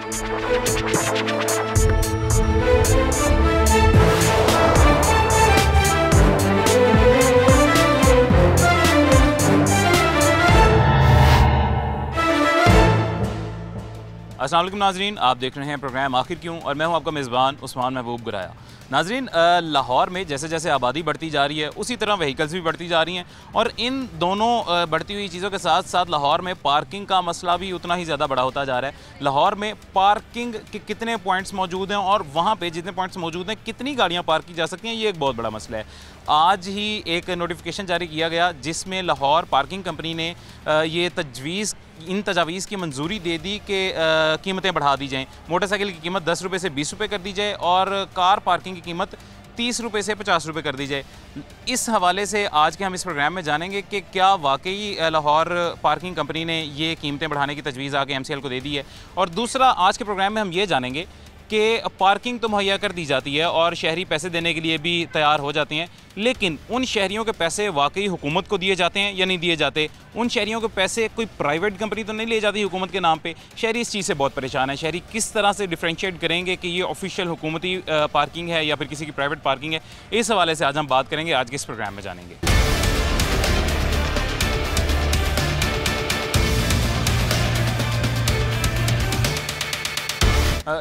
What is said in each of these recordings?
अस्सलाम वालेकुम नाजरीन, आप देख रहे हैं प्रोग्राम आखिर क्यों और मैं हूं आपका मेज़बान उस्मान महबूब गुराया। नाजरीन, लाहौर में जैसे जैसे आबादी बढ़ती जा रही है उसी तरह व्हीकल्स भी बढ़ती जा रही हैं और इन दोनों बढ़ती हुई चीज़ों के साथ साथ लाहौर में पार्किंग का मसला भी उतना ही ज़्यादा बड़ा होता जा रहा है। लाहौर में पार्किंग के कितने पॉइंट्स मौजूद हैं और वहाँ पे जितने पॉइंट्स मौजूद हैं कितनी गाड़ियाँ पार्क की जा सकती हैं, ये एक बहुत बड़ा मसला है। आज ही एक नोटिफिकेशन जारी किया गया जिसमें लाहौर पार्किंग कंपनी ने ये इन तजावीज़ की मंजूरी दे दी कि कीमतें बढ़ा दी जाएँ। मोटरसाइकिल की कीमत 10 रुपये से 20 रुपये कर दी जाए और कार पार्किंग की कीमत 30 रुपये से 50 रुपये कर दी जाए। इस हवाले से आज के हम इस प्रोग्राम में जानेंगे कि क्या वाकई लाहौर पार्किंग कंपनी ने ये कीमतें बढ़ाने की तजवीज़ आगे MCL को दे दी है, और दूसरा आज के प्रोग्राम में हम ये जानेंगे कि पार्किंग तो मुहैया कर दी जाती है और शहरी पैसे देने के लिए भी तैयार हो जाते हैं, लेकिन उन शहरियों के पैसे वाकई हुकूमत को दिए जाते हैं या नहीं दिए जाते? उन शहरियों के पैसे कोई प्राइवेट कंपनी तो नहीं ले जाती हुकूमत के नाम पे? शहरी इस चीज़ से बहुत परेशान है। शहरी किस तरह से डिफ्रेंशिएट करेंगे कि ये ऑफिशियल हुकूमती पार्किंग है या फिर किसी की प्राइवेट पार्किंग है? इस हवाले से आज हम बात करेंगे, आज के इस प्रोग्राम में जानेंगे।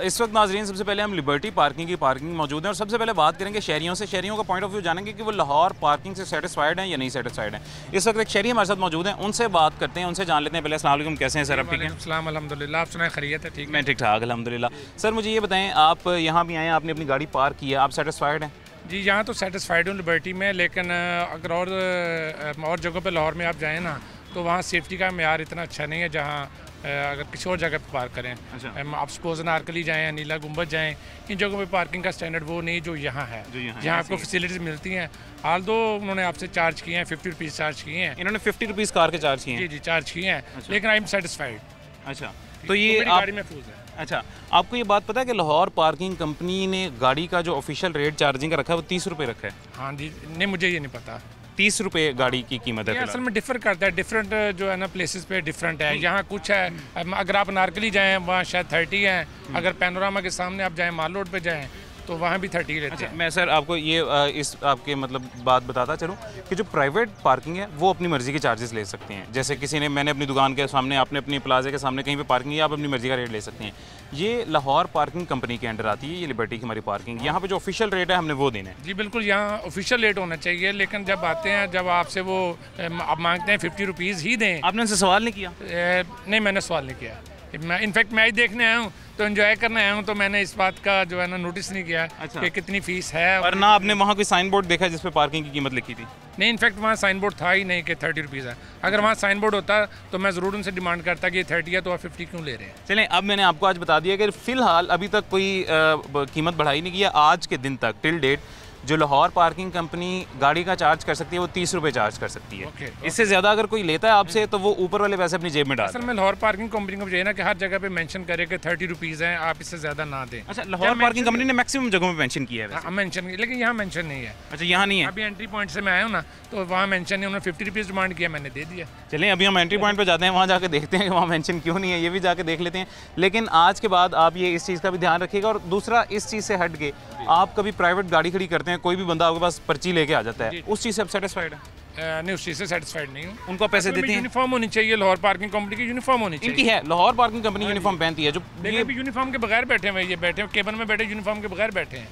इस वक्त नाजरीन सबसे पहले हम लिबर्टी पार्किंग की पार्किंग मौजूद हैं और सबसे पहले बात करेंगे शहरियों से। शहरियों का पॉइंट ऑफ व्यू जानेंगे कि वो लाहौर पार्किंग से सेटिस्फाइड हैं या नहीं सेटिस्फाइड हैं। इस वक्त एक शहरी हमारे साथ मौजूद हैं, उनसे बात करते हैं, उनसे जान लेते हैं। पहले अस्सलाम वालेकुम, कैसे हैं सर? आप ठीक हैं? अस्सलाम अल्हम्दुलिल्लाह, आप सुनाएं खैरियत है? ठीक, मैं ठीक ठाक अल्हम्दुलिल्लाह। सर मुझे ये बताएं, आप यहाँ भी आए हैं, आपने अपनी गाड़ी पार्क की है, आप सेटिस्फाइड हैं? जी यहाँ तो सेटिस्फाइड हूँ लिबर्टी में, लेकिन अगर और जगहों पर लाहौर में आप जाएँ ना तो वहाँ सेफ्टी का मेयार इतना अच्छा नहीं है जहाँ अगर किसी और जगह पे पार्क करें। अच्छा। आप सपोज नारकली जाएँ, नीला गुंबद जाएँ, इन जगहों पे पार्किंग का स्टैंडर्ड वो नहीं जो यहाँ है, जहाँ आपको फैसिलिटीज़ मिलती हैं। हाल दो उन्होंने आपसे चार्ज किए हैं, 50 रुपीज़ चार्ज किए हैं। इन्होंने 50 रुपीज़ कार के चार्ज किए हैं? जी चार्ज किए हैं। अच्छा। लेकिन आई एम सेटिस्फाइड। अच्छा, तो ये गाड़ी महफूज है। अच्छा, आपको ये बात पता है कि लाहौर पार्किंग कंपनी ने गाड़ी का जो ऑफिशियल रेट चार्जिंग का रखा है वो 30 रुपये रखा है? हाँ जी, नहीं मुझे ये नहीं पता। 30 रुपये गाड़ी की कीमत है। असल में डिफर करता है, डिफरेंट जो है ना प्लेसेस पे डिफरेंट है। यहाँ कुछ है, अगर आप नारकली जाएँ वहाँ शायद 30 है, अगर पैनोरामा के सामने आप जाएँ, माल रोड पे जाएँ तो वहाँ भी 30 लेते हैं। मैं सर आपको ये इस आपके मतलब बात बताता चलूँ कि जो प्राइवेट पार्किंग है वो अपनी मर्ज़ी के चार्जेस ले सकते हैं। जैसे किसी ने, मैंने अपनी दुकान के सामने, आपने अपनी प्लाजे के सामने कहीं पे पार्किंग है, आप अपनी मर्ज़ी का रेट ले सकते हैं। ये लाहौर पार्किंग कंपनी के अंडर आती है, ये लिबर्टी की हमारी पार्किंग। यहाँ पे जो ऑफिशियल रेट है हमने वो देना है। जी बिल्कुल, यहाँ ऑफिशियल रेट होना चाहिए, लेकिन जब आते हैं, जब आपसे वो आप मांगते हैं 50 रुपीज़ ही दें। आपने उनसे सवाल नहीं किया? नहीं, मैंने सवाल नहीं किया। मैं इनफैक्ट मैं ही देखने आया हूँ तो एंजॉय करने आया हूँ, तो मैंने इस बात का जो है ना नोटिस नहीं किया। अच्छा। कि कितनी फ़ीस है। और ना आपने वहाँ कोई साइन बोर्ड देखा जिस पे पार्किंग की कीमत लिखी थी? नहीं, इनफैक्ट वहाँ साइन बोर्ड था ही नहीं कि 30 रुपीज़ है। अगर वहाँ साइन बोर्ड होता तो मैं ज़रूर उनसे डिमांड करता कि 30 है तो आप 50 क्यों ले रहे हैं। चलें, अब मैंने आपको आज बता दिया कि फ़िलहाल अभी तक कोई कीमत बढ़ाई नहीं किया। आज के दिन तक टिल डेट जो लाहौर पार्किंग कंपनी गाड़ी का चार्ज कर सकती है वो 30 रुपये चार्ज कर सकती है। इससे ज़्यादा अगर कोई लेता है आपसे तो वो ऊपर वाले पैसे अपनी जेब में डालता है। असल में लाहौर पार्किंग कंपनी को चाहिए ना कि हर जगह पे मेंशन करे कि 30 रुपीज़ हैं, आप इससे ज़्यादा ना दें। अच्छा, लाहौर पार्किंग कंपनी ने मैक्सिमम जगहों में मेंशन किया है? मेंशन, लेकिन यहाँ मेंशन नहीं है। अच्छा, यहाँ नहीं है? अभी एंट्री पॉइंट से मैं आया हूँ ना तो वहाँ मेंशन नहीं, उन्होंने 50 रुपीज़ डिमांड किया, मैंने दे दिया। चलें, अभी हम एंट्री पॉइंट पर जाते हैं, वहाँ जाकर देखते हैं कि वहाँ मेंशन क्यों नहीं है, ये भी जाके देख लेते हैं। लेकिन आज के बाद आप ये इस चीज़ का भी ध्यान रखिएगा। और दूसरा, इस चीज़ से हट के आप कभी प्राइवेट गाड़ी खड़ी करते हैं, कोई भी बंदा आपके पास पर्ची लेके आ जाता है, उस चीज़ से आप सेटिस्फाइड है? नहीं, उस चीज़ से सेटिस्फाइड नहीं हूँ। उनको पैसे देते हैं? यूनिफॉर्म होनी चाहिए, लाहौर पार्किंग कंपनी की यूनिफॉर्म होनी चाहिए। इनकी है, लाहौर पार्किंग कंपनी यूनिफॉर्म पहनती है। जो ये भी यूनिफॉर्म के बगैर बैठे हुए, ये बैठे केबन में बैठे यूनिफॉर्म के बगैर बैठे हैं।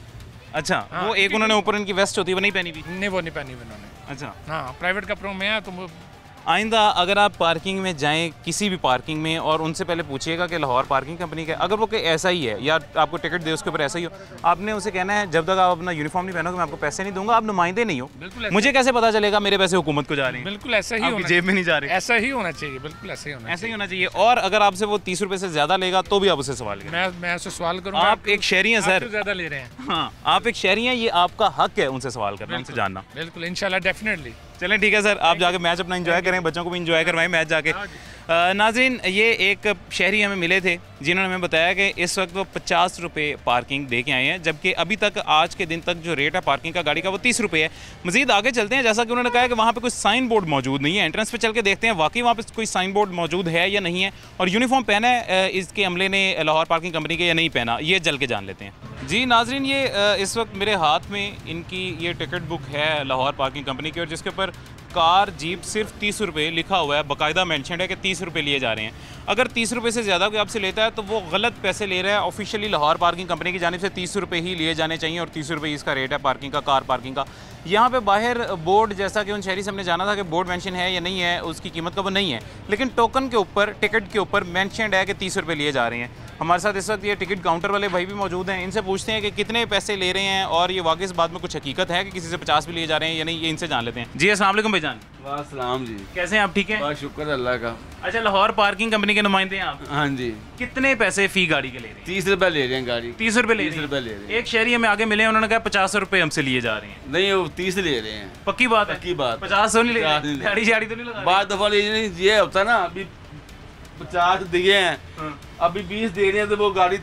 अच्छा। हाँ, वो एक उन्होंने ऊपर इनकी वेस्ट होती है वो नहीं पहनी हुई? नहीं, वो नहीं पहनी हुई उन्होंने। अच्छा। हाँ, प्राइवेट कपड़ों में है। तो आइंदा अगर आप पार्किंग में जाएं, किसी भी पार्किंग में, और उनसे पहले पूछिएगा कि लाहौर पार्किंग कंपनी का, अगर वो ऐसा ही है या आपको टिकट दे उसके ऊपर ऐसा ही हो, आपने उसे कहना है जब तक आप अपना यूनिफॉर्म नहीं पहनोगे मैं आपको पैसे नहीं दूंगा, आप नुमाइंदे नहीं हो। मुझे कैसे पता चलेगा मेरे पैसे हुकूमत को जा रहे हैं? बिल्कुल ऐसा ही होना, जेब में नहीं जा रहे। ऐसा ही होना चाहिए, बिल्कुल ऐसा ही होना चाहिए। और अगर आपसे वो 30 रुपये से ज़्यादा लेगा तो भी आप उसे सवाल करें। मैं उससे सवाल करूँगा। आप एक शहरी हैं सर, ज़्यादा ले रहे हैं। हाँ, आप एक शहरी हैं, ये आपका हक है उनसे सवाल करना, उनसे जानना। बिल्कुल, इंशाल्लाह, डेफिनेटली। चलें ठीक है सर, आप जाके मैच अपना एंजॉय करें, बच्चों को भी एंजॉय करवाएं मैच जाके। नाज़रीन, ये एक शहरी हमें मिले थे जिन्होंने हमें बताया कि इस वक्त वो 50 रुपये पार्किंग दे के आए हैं, जबकि अभी तक आज के दिन तक जो रेट है पार्किंग का गाड़ी का वो 30 रुपये है। मज़ीद आगे चलते हैं, जैसा कि उन्होंने कहा कि वहाँ पे कोई साइन बोर्ड मौजूद नहीं है, एंट्रेंस पे चल के देखते हैं वाकई वहाँ पे कोई साइन बोर्ड मौजूद है या नहीं है, और यूनिफॉर्म पहना है इसके अमले ने लाहौर पार्किंग कंपनी के या नहीं पहना, ये जल के जान लेते हैं। जी नाज़रीन, ये इस वक्त मेरे हाथ में इनकी ये टिकट बुक है लाहौर पार्किंग कंपनी की, और जिसके ऊपर कार जीप सिर्फ 30 रुपये लिखा हुआ है, बाकायदा मेंशन है कि 30 रुपये लिए जा रहे हैं। अगर 30 रुपये से ज़्यादा कोई आपसे लेता है तो वो गलत पैसे ले रहा है। ऑफिशियली लाहौर पार्किंग कंपनी की जानिब से 30 रुपये ही लिए जाने चाहिए, और 30 रुपये इसका रेट है पार्किंग का, कार पार्किंग का। यहाँ पे बाहर बोर्ड, जैसा कि उन शहरी से हमने जाना था कि बोर्ड मेंशन है या नहीं है उसकी कीमत का, वो नहीं है, लेकिन टोकन के ऊपर, टिकट के ऊपर मेंशनड है कि 30 रुपये लिए जा रहे हैं। हमारे साथ इस वक्त ये टिकट काउंटर वाले भाई भी मौजूद हैं, इनसे पूछते हैं कि कितने पैसे ले रहे हैं और ये वाकई इस बात में कुछ हकीकत है कि किसी से 50 भी लिए जा रहे हैं या नहीं, ये इनसे जान लेते हैं। जी अस्सलाम वालेकुम भाईजान। वालेकुम जी, कैसे हैं आप? ठीक है, बस शुक्र अल्लाह का। अच्छा, लाहौर पार्किंग कंपनी के नुमाइंदे हैं आप? हाँ जी। कितने पैसे फ़ी गाड़ी के ले रहे हैं? 30 रुपये ले रहे हैं गाड़ी। 30 रुपये ले 30 रुपये ले रहे हैं। एक शहरी हमें आगे मिले हैं, उन्होंने कहा 50 रुपये हमसे लिए जा रहे हैं। नहीं, वो 30 ले रहे हैं। पक्की बात है? पक्की बात। 50 तो नहीं ले 50 नहीं ले। गाड़ी शाड़ी तो नहीं लगा? बाद दफा ये होता है ना, अभी 50 दिए हैं, अभी 20 दे रहे हैं, तो वो गाड़ी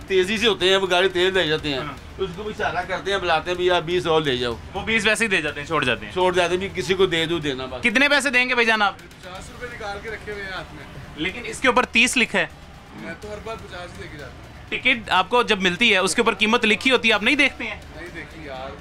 तेजी से होते हैं, वो गाड़ी तेज ले जाते हैं, उसको भी इशारा करते हैं, बुलाते हैं भैया 20 और ले जाओ, वो 20 वैसे ही दे जाते हैं, छोड़ जाते हैं भी, किसी को दे दो देना बस। कितने पैसे देंगे भाईजान आप? 50 रुपए निकाल के रखे हुए हैं हाथ में, लेकिन इसके ऊपर 30 लिखा है। मैं तो हर बार 50 ही लेके जाता हूँ। टिकट आपको जब मिलती है उसके ऊपर कीमत लिखी होती है, आप नहीं देखते हैं? नहीं देखी यार,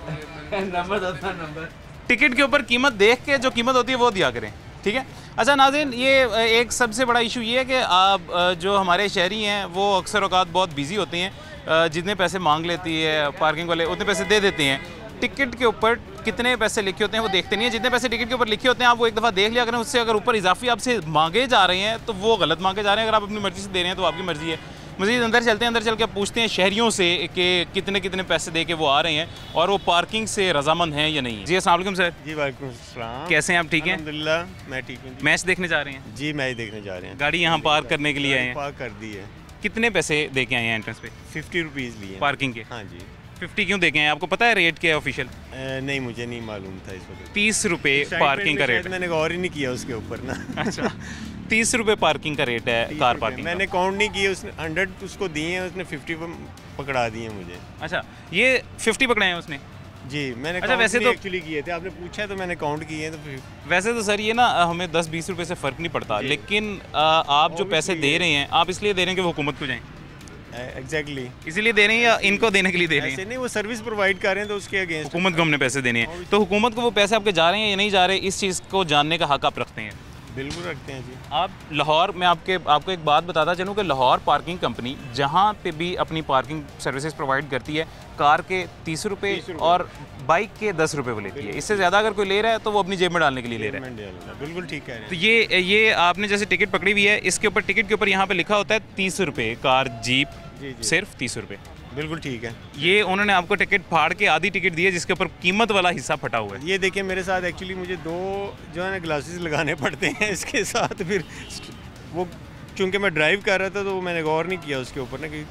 नंबर टिकट के ऊपर कीमत देख के जो कीमत होती है वो दिया करें, ठीक है। अच्छा नाज़रीन, ये एक सबसे बड़ा इशू ये है कि आप जो हमारे शहरी हैं वो अक्सर औकात बहुत बिजी होते हैं, जितने पैसे मांग लेती है पार्किंग वाले उतने पैसे दे देते हैं। टिकट के ऊपर कितने पैसे लिखे होते हैं वो देखते नहीं है, जितने पैसे टिकट के ऊपर लिखे होते हैं आप वो एक दफ़ा देख लिया करें, उससे अगर ऊपर इजाफी आपसे मांगे जा रहे हैं तो वो गलत मांगे जा रहे हैं। अगर आप अपनी मर्ज़ी से दे रहे हैं तो आपकी मर्ज़ी है। मज़ीद अंदर चलते हैं, अंदर चल के पूछते हैं शहरियों से कि कितने कितने पैसे दे के वो आ रहे हैं और वो पार्किंग से रजामंद हैं या नहीं। जी अस्सलाम वालेकुम सर। जी वालेकुम अस्सलाम। कैसे हैं आप? ठीक हैं अल्हम्दुलिल्लाह, मैं ठीक हूँ। मैच देखने जा रहे हैं? जी मैच देखने जा रहे हैं। गाड़ी यहाँ पार्क करने के लिए आए हैं? पार्क कर दी है। कितने पैसे दे के आए हैं एंट्रेंस पे? 50 रुपीज़ लिए पार्किंग के? हाँ जी। 50 क्यों दे के आए? आपको पता है रेट क्या है ऑफिशियल? नहीं, मुझे नहीं मालूम था इस वक्त। 30 रुपये पार्किंग का रेट। मैंने गौर ही नहीं किया उसके ऊपर ना। अच्छा, 30 रुपये पार्किंग का रेट है कार पार्किंग। मैंने काउंट नहीं किया, उसने 100 उसको दिए हैं, उसने 50 पकड़ा दिए मुझे। अच्छा, ये 50 पकड़े हैं उसने? जी मैंने अच्छा, वैसे तो एक्चुअली किए थे, आपने पूछा तो मैंने काउंट किए तो वैसे तो सर ये ना हमें 10-20 रुपये से फ़र्क नहीं पड़ता, लेकिन आप जो पैसे दे रहे हैं आप इसलिए दे रहे हैं कि वो हुकूमत को जाएँ? एग्जैक्टली इसीलिए दे रहे हैं या इनको देने के लिए दे रहे हैं? ऐसे नहीं, वो सर्विस प्रोवाइड कर रहे हैं तो उसके अगेंस्ट हुकूमत को हमने पैसे देने हैं, तो हुकूमत को वो पैसे आपके जा रहे हैं या नहीं जा रहे, इस चीज़ को जानने का हक आप रखते हैं? बिल्कुल रखते हैं जी। आप लाहौर में आपको एक बात बताता चलूँ कि लाहौर पार्किंग कंपनी जहाँ पे भी अपनी पार्किंग सर्विसेज प्रोवाइड करती है, कार के 30 रुपये और बाइक के 10 रुपये वो लेती है। इससे ज़्यादा अगर कोई ले रहा है तो वो अपनी जेब में डालने के लिए ले रहा है। बिल्कुल ठीक है। तो ये आपने जैसे टिकट पकड़ी हुई है, इसके ऊपर टिकट के ऊपर यहाँ पे लिखा होता है 30 रुपये, कार जीप सिर्फ 30 रुपये। बिल्कुल ठीक है। ये उन्होंने आपको टिकट फाड़ के आधी टिकट दी है जिसके ऊपर कीमत वाला हिस्सा फटा हुआ है। ये देखिए मेरे साथ एक्चुअली मुझे 2 जो है ना ग्लासेस लगाने पड़ते हैं इसके साथ, फिर वो चूँकि मैं ड्राइव कर रहा था तो मैंने गौर नहीं किया उसके ऊपर ना कि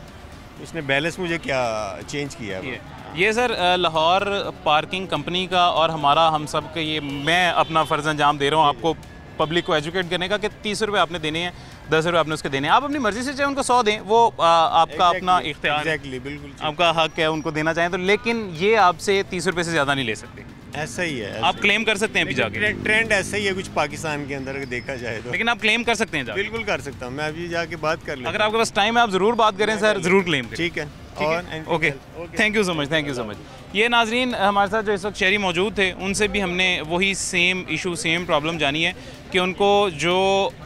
उसने बैलेंस मुझे क्या चेंज किया है। ये सर लाहौर पार्किंग कंपनी का और हमारा हम सब का ये, मैं अपना फ़र्ज़ अंजाम दे रहा हूँ आपको पब्लिक को एजुकेट करने का कि 30 रुपये आपने देने हैं, 10 रुपये आपने उसके देने हैं। आप अपनी मर्ज़ी से चाहे उनको 100 दें, वो आपका अपना इख्तियार है, बिल्कुल आपका हक है उनको देना चाहें तो, लेकिन ये आपसे 30 रुपये से ज़्यादा नहीं ले सकते। ऐसा ही है, आप क्लेम कर सकते हैं अभी जाके। ट्रेंड ऐसा ही है कुछ पाकिस्तान के अंदर देखा जाए तो, लेकिन आप क्लेम कर सकते हैं जाके। बिल्कुल कर सकता हूँ मैं, अभी जाके बात कर लूँ। अगर आपके पास टाइम है आप ज़रूर बात करें सर, ज़रूर क्लेम करें। ठीक है, okay, thank you so much, thank you so much. ये नाजरीन हमारे साथ जो इस वक्त शहरी मौजूद थे उनसे भी हमने वही सेम इशू, सेम प्रॉब्लम जानी है कि उनको जो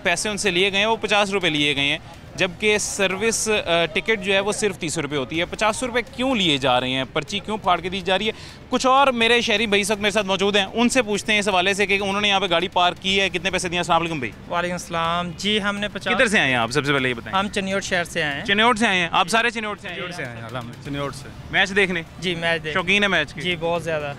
पैसे उनसे लिए गए हैं वो 50 रुपये लिए गए हैं, जबकि सर्विस टिकट जो है वो सिर्फ 30 रुपये होती है। 50 रुपये क्यों लिए जा रहे हैं, पर्ची क्यों फाड़ के दी जा रही है? कुछ और मेरे शहरी भाई सब मेरे साथ मौजूद हैं, उनसे पूछते हैं इस हवाले से कि उन्होंने यहाँ पे गाड़ी पार्क की है, कितने पैसे दिए। अस्सलाम वालेकुम भाई। वालेकुम सलाम जी। हमने 50। किधर से आए हैं आप, सबसे पहले ये बताएं। हम चिन्योट शहर से आए हैं। चिन्योट से आए हैं आप? सारे चिन्योट से आए हैं? चिन्योट से। मैच देखने? जी मैच देख। शौकीन है मैच के? जी बहुत ज़्यादा।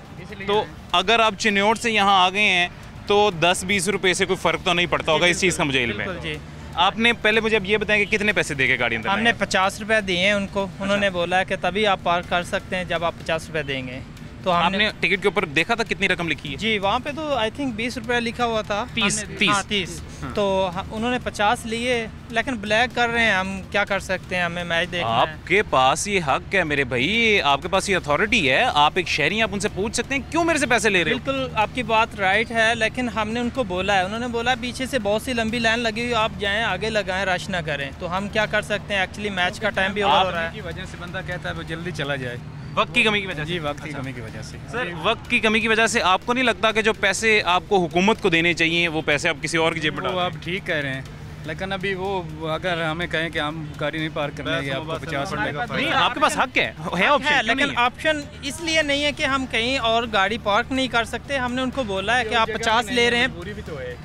तो अगर आप चिन्योट से यहाँ आ गए हैं तो 10-20 रुपये से कोई फ़र्क तो नहीं पड़ता होगा इस चीज़ का मुझे इल्म है। जी आपने पहले मुझे अब ये बताएं कि कितने पैसे देके गाड़ी अंदर? हमने 50 रुपये दिए हैं उनको। उन्होंने बोला कि तभी आप पार्क कर सकते हैं जब आप 50 रुपये देंगे, तो तो हमने आपने टिकट के ऊपर देखा था कितनी रकम लिखी है? जी वहाँ पे तो आई थिंक 20 रुपया लिखा हुआ था। 30 हाँ 30। तो उन्होंने 50 लिए, लेकिन ब्लैक कर रहे हैं, हम क्या कर सकते हैं, हमें मैच देखना है। आपके पास ये हक है मेरे भाई, आपके पास ये अथॉरिटी है, आप एक शहरी, आप उनसे पूछ सकते हैं क्यों मेरे से पैसे ले रहे हो। बिल्कुल आपकी बात राइट है, लेकिन हमने उनको बोला है, उन्होंने बोला पीछे से बहुत सी लंबी लाइन लगी हुई, आप जाएं आगे लगाएं, रश ना करें। तो हम क्या कर सकते हैं, एक्चुअली मैच का टाइम भी ओवर हो रहा है। की वजह से बंदा कहता है वो जल्दी चला जाए, वक्त की कमी की वजह से। जी वक्त की कमी की वजह से। सर वक्त की कमी की वजह से आपको नहीं लगता कि जो पैसे आपको हुकूमत को देने चाहिए वो पैसे आप किसी और की जेब में डाल वो रहे आप ठीक कह रहे हैं, लेकिन अभी वो अगर हमें कहें कि हम गाड़ी नहीं पार्क करने देंगे आपको 50 रुपये का हैं? नहीं, फाइन। आपके पास हक है ऑप्शन, है, क्यों लेकिन नहीं है? ऑप्शन इसलिए नहीं है कि हम कहीं और गाड़ी पार्क नहीं कर सकते। हमने उनको बोला है कि आप 50 ले रहे हैं। मजबूरी भी तो है,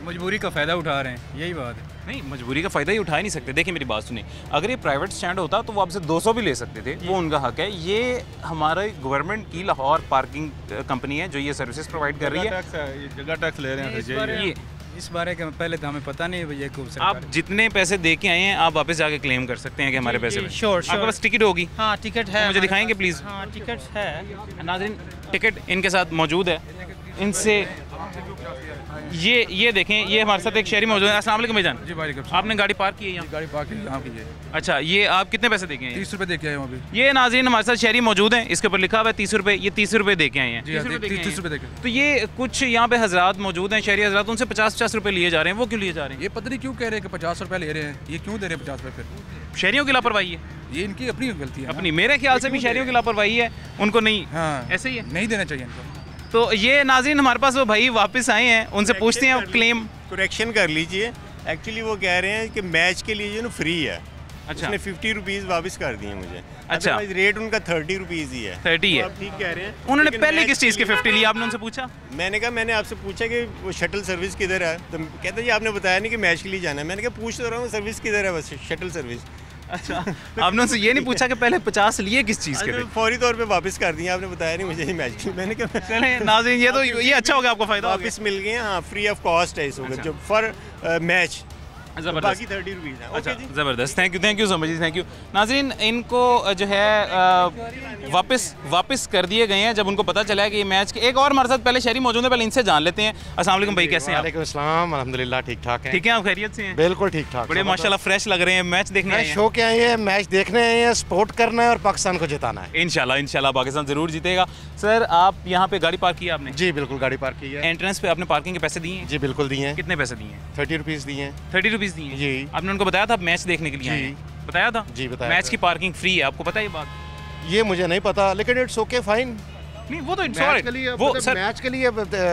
मजबूरी का फ़ायदा उठा रहे हैं, यही बात है। नहीं, मजबूरी का फ़ायदा ही उठा ही नहीं सकते। देखिए मेरी बात सुनिए, अगर ये प्राइवेट स्टैंड होता तो वो आपसे 200 भी ले सकते थे, वो उनका हक है। ये हमारे गवर्नमेंट की लाहौर पार्किंग कंपनी है जो ये सर्विसेज प्रोवाइड कर रही है। जगह टैक्स ले रहे हैं ये इस बारे का पहले तो हमें पता नहीं भैया को आप जितने पैसे दे के आए हैं आप वापस जाके क्लेम कर सकते हैं कि हमारे पैसे जी, में। श्योर, आपके श्योर। पास टिकट होगी? हाँ टिकट है। मुझे दिखाएंगे प्लीज़? हाँ टिकट है। नाज़रीन टिकट इनके साथ मौजूद है, इनसे ये देखें, ये हमारे साथ एक शहरी मौजूद है। अस्सलाम वालेकुम भाईजान। जी भाई आपने गाड़ी पार्क की है यहाँ? गाड़ी पार्क यहाँ की है। अच्छा, ये आप कितने पैसे दे के आए हैं? 30 रुपये दे के आए हूँ अभी। ये नाज़रीन हमारे साथ शहरी मौजूद हैं, इसके ऊपर लिखा हुआ है 30 रुपये, ये 30 रुपये दे के आए हैं। जी हाँ, 30 रुपये दे के आए 30 हैं। रुपये दे के। तो ये कुछ यहाँ पे हजरात मौजूद हैं, शहरी हजरात, उनसे 50-50 रुपये लिए जा रहे हैं, वो क्यों लिए जा रहे हैं? ये पता नहीं क्यों कह रहे हैं कि 50 रुपये ले रहे हैं, ये क्यों दे रहे हैं 50 रुपये फिर? शहरियों की लापरवाही है ये इनकी अपनी गलती है ना। अपनी, मेरे ख्याल से भी शहरियों की लापरवाही है, उनको नहीं। हाँ ऐसे ही है। नहीं देना चाहिए इनको। तो ये नाज़रीन हमारे पास वो भाई वापस आए हैं, उनसे पूछते हैं क्लेम। करेक्शन कर लीजिए। एक्चुअली वो कह रहे हैं कि मैच के लिए जो ना फ्री है, अच्छा। उसने 50 रुपीज़ वापस कर दिए मुझे। अच्छा। Otherwise रेट उनका 30 रुपीज़ ही है। 30 है। तो आप ठीक कह रहे हैं। उन्होंने लेकिन पहले मैच किस चीज़ के 50 लिया, आपने उनसे पूछा? मैंने कहा, मैंने आपसे पूछा कि वो शटल सर्विस किधर है, तो कहते जी आपने बताया नहीं कि मैच के लिए जाना है। मैंने कहा पूछ तो रहा हूँ सर्विस किधर है, बस शटल सर्विस। अच्छा, आपने उनसे ये नहीं पूछा कि पहले 50 लिए किस चीज़ के थे? फौरी तौर पे वापस कर दिए, आपने बताया नहीं मुझे मैच के लिए। मैंने कहा चलें नाज़रीन, ये तो ये अच्छा हो गया, आपको फ़ायदा हो गया। वापस मिल गए। हाँ फ्री ऑफ कॉस्ट है इस वक्त जो फॉर मैच, ज़बरदस्त। बाकी 30 रुपीज़ है। अच्छा ओके जी। ज़बरदस्त, thank you so much ji, thank you. नाज़रीन इनको जो है वापस कर दिए गए हैं जब उनको पता चला है कि ये मैच के। एक और हमारे साथ पहले शहरी मौजूद है, पहले इनसे जान लेते हैं। अस्सलाम वालेकुम भाई, कैसे हैं आप? वालेकुम अस्सलाम, अल्हम्दुलिल्लाह ठीक ठाक है। ठीक है, आप खैरियत से हैं? बिल्कुल ठीक ठाक। बड़े माशाल्लाह फ्रेश लग रहे हैं, मैच देखने आए मैच हैं। शो के आए हैं, मैच देखने आए हैं, सपोर्ट करना है और पाकिस्तान को जिताना है। इंशाल्लाह पाकिस्तान ज़रूर जीतेगा। सर आप यहाँ पे गाड़ी पार्क की है आपने? जी बिल्कुल, गाड़ी पार्क की है। एंट्रेंस पे आपने पार्किंग के पैसे दिए हैं? जी बिल्कुल दिए हैं, कितने पैसे दिए हैं? 30 रुपीज़ दिए हैं। 30 रुपीज़ दिए हैं। जी। आपने उनको बताया था आप मैच देखने के लिए आए जी। हैं? बताया था? जी, बताया मैच था। की पार्किंग फ्री है, आपको पता है ये बात? ये मुझे नहीं पता, लेकिन इट्स ओके फाइन। नहीं वो तो मैच के लिए वो सर मैच के लिए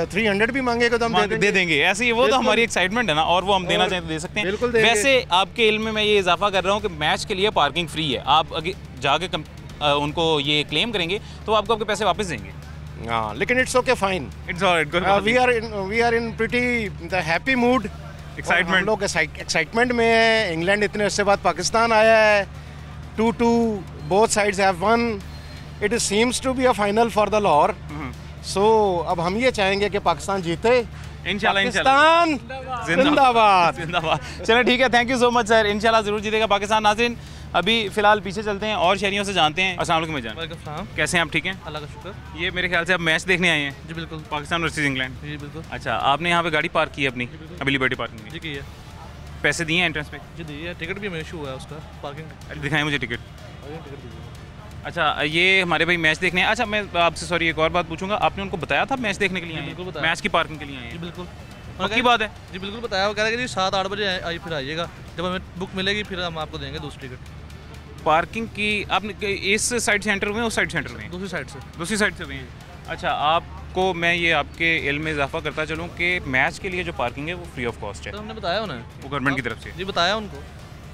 300 भी मांगेगा तो हम दे देंगे ऐसे ही, वो तो बिल्कुल। हमारी एक्साइटमेंट है ना, और वो हम देना और चाहें तो दे सकते हैं। बिल्कुल देंगे। वैसे आपके इल्म में मैं ये इजाफा कर रहा हूँ कि मैच के लिए पार्किंग फ्री है, आप जाके उनको ये क्लेम करेंगे तो आपको आपके पैसे वापस देंगे। हाँ, लेकिन it's okay fine. It's alright, we are in pretty the happy mood. Excitement. हम लोग एक्साइटमेंट में है। इंग्लैंड इतने अरसे बाद पाकिस्तान आया है। 2-2 both sides have won. It seems to be a final for the Lahore. So अब हम ये चाहेंगे कि पाकिस्तान जीते। इंशाल्लाह पाकिस्तान जिंदाबाद। जिंदाबाद। चलो ठीक है, thank you so much sir, इंशाल्लाह ज़रूर जीतेगा पाकिस्तान। नाज़रीन अभी फ़िलहाल पीछे चलते हैं और शहरियों से जानते हैं। अस्सलाम वालेकुम भाईजान, वालेकुम कैसे हैं आप? ठीक हैं, अल्लाह का शुक्र। ये मेरे ख्याल से आप मैच देखने आए हैं, जी बिल्कुल। Pakistan versus England. जी बिल्कुल। अच्छा, आपने यहाँ पे गाड़ी पार्क की है अपनी अभी लिबर्टी पार्किंग में? जी की है। पैसे दिए हैं एंट्रेंस पे? जी दी टिकट भी हमें इशू हुआ है उसका, पार्किंग दिखाएं मुझे टिकट। टिकट दीजिए। अच्छा, ये हमारे भाई मैच देखने। अच्छा, मैं आपसे सॉरी एक और बात पूछूंगा, आपने उनको बताया था मैच देखने के लिए आए हैं? बिल्कुल बताया। मैच की पार्किंग के लिए आए जी हैं? बिल्कुल। पक्की बात है? जी बिल्कुल बताया। वो कह रहे कि 7-8 बजे आई फिर आइएगा, जब हमें बुक मिलेगी फिर हम आपको देंगे दूसरी टिकट। पार्किंग की आपने इस साइड सेंटर हुए हैं, उस साइड सेंटर हुए हैं? दूसरी साइड से। दूसरी साइड से हुए हैं। अच्छा, आपको मैं ये आपके इल्म में इजाफा करता चलूँ कि मैच के लिए जो पार्किंग है वो फ्री ऑफ कॉस्ट है, तो हमने बताया उन्हें, वो गवर्नमेंट की तरफ से। जी बताया उनको।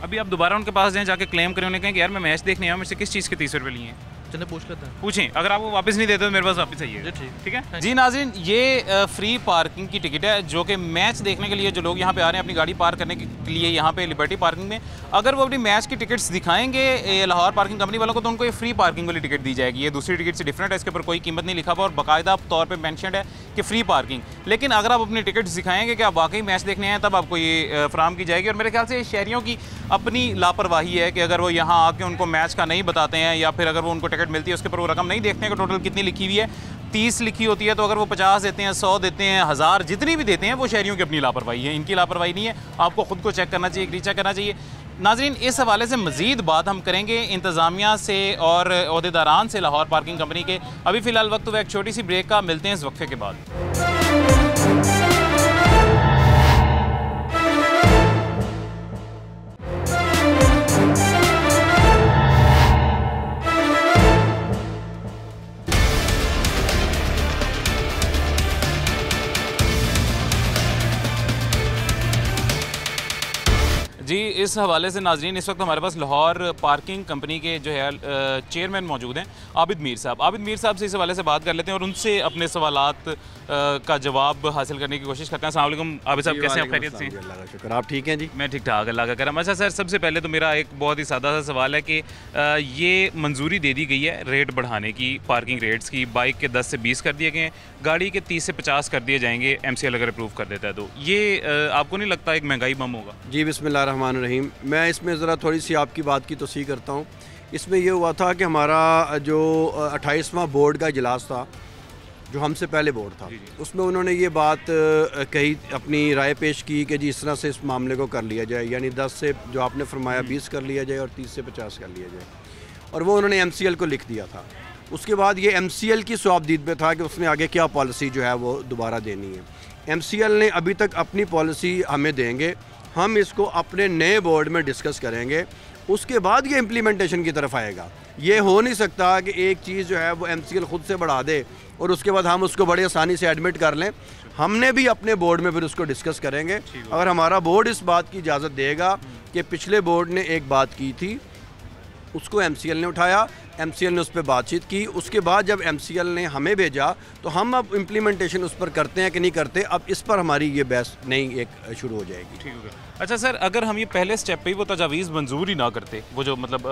अभी आप दोबारा उनके पास जाएं, जाके क्लेम करें, उन्हें कहें कि यार मैं मैच देखने आया हूं, मुझसे किस चीज़ के 30 रुपये लिए हैं? चलिए पूछ लेते हैं। पूछें, अगर आप वो वापस नहीं देते तो मेरे पास वापस आइए। जी ठीक। ठीक है जी। नाज़रीन ये फ्री पार्किंग की टिकट है जो कि मैच देखने के लिए जो लोग यहाँ पे आ रहे हैं अपनी गाड़ी पार्क करने के लिए यहाँ पे लिबर्टी पार्किंग में, अगर वो अपनी मैच की टिकट्स दिखाएंगे लाहौर पार्किंग कंपनी वालों को तो उनको ये फ्री पार्किंग वाली टिकट दी जाएगी। ये दूसरी टिकट से डिफरेंट है, इसके ऊपर कोई कीमत नहीं लिखा हुआ और बाकायदा तौर पर मैंशनड है कि फ्री पार्किंग, लेकिन अगर आप अपनी टिकट दिखाएंगे कि आप वाकई मैच देखने हैं तब आपको ये फराम की जाएगी। और मेरे ख्याल से शहरियों की अपनी लापरवाही है कि अगर वो यहाँ आके उनको मैच का नहीं बताते हैं, या फिर अगर वो उनको टिकट मिलती है उसके ऊपर वो रकम नहीं देखते हैं कि टोटल कितनी लिखी हुई है, 30 लिखी होती है, तो अगर वो 50 देते हैं, 100 देते हैं, 1000 जितनी भी देते हैं, वो शहरियों की अपनी लापरवाही है, इनकी लापरवाही नहीं है। आपको खुद को चेक करना चाहिए, रीचेक करना चाहिए। नाजरीन, इस हवाले से मज़ीद बात हम करेंगे इंतज़ामिया से और ओहदेदारान से लाहौर पार्किंग कंपनी के। अभी फ़िलहाल वक्त हुआ एक छोटी सी ब्रेक का, मिलते हैं इस वक्फे के बाद। जी, इस हवाले से नाजरीन इस वक्त हमारे पास लाहौर पार्किंग कंपनी के जो है चेयरमैन मौजूद हैं, आबिद मीर साहब। आबिद मीर साहब से इस हवाले से बात कर लेते हैं और उनसे अपने सवालात का जवाब हासिल करने की कोशिश करते हैं। अस्सलाम वालेकुम आबिद साहब, कैसे हैं? खैरियत से? अल्लाह का शुक्र, आप ठीक हैं जी? मैं ठीक ठाक, अल्लाह का करम। अच्छा सर, सबसे पहले तो मेरा एक बहुत ही सादा सा सवाल है कि ये मंजूरी दे दी गई है रेट बढ़ाने की, पार्किंग रेट्स की, बाइक के 10 से 20 कर दिए गए हैं, गाड़ी के 30 से 50 कर दिए जाएंगे MCL अगर अप्रूव कर देता है तो। ये आपको नहीं लगता एक महंगाई बम होगा? जी, बिस्मिल्लाहिर्रहमानिर्रहीम। मैं इसमें ज़रा थोड़ी सी आपकी बात की तौसीह करता हूँ। इसमें यह हुआ था कि हमारा जो 28वां बोर्ड का इजलास था, जो हमसे पहले बोर्ड था, उसमें उन्होंने ये बात कही, अपनी राय पेश की कि जी इस तरह से इस मामले को कर लिया जाए, यानी 10 से जो आपने फरमाया 20 कर लिया जाए और 30 से 50 कर लिया जाए, और वो उन्होंने MCL को लिख दिया था। उसके बाद ये MCL की स्वाबदीद में था कि उसने आगे क्या पॉलिसी जो है वो दोबारा देनी है। MCL ने अभी तक अपनी पॉलिसी हमें देंगे, हम इसको अपने नए बोर्ड में डिस्कस करेंगे, उसके बाद ये इम्प्लीमेंटेशन की तरफ आएगा। ये हो नहीं सकता कि एक चीज़ जो है वो MCL ख़ुद से बढ़ा दे और उसके बाद हम उसको बड़ी आसानी से एडमिट कर लें। हमने भी अपने बोर्ड में फिर उसको डिस्कस करेंगे। अगर हमारा बोर्ड इस बात की इजाज़त देगा कि पिछले बोर्ड ने एक बात की थी, उसको MCL ने उठाया, MCL ने उस पर बातचीत की, उसके बाद जब MCL ने हमें भेजा तो हम अब इम्प्लीमेंटेशन उस पर करते हैं कि नहीं करते, अब इस पर हमारी ये बहस नई एक शुरू हो जाएगी। ठीक होगा। अच्छा सर, अगर हम ये पहले स्टेप पे ही वो तजावीज़ मंजूर ही ना करते, वो जो मतलब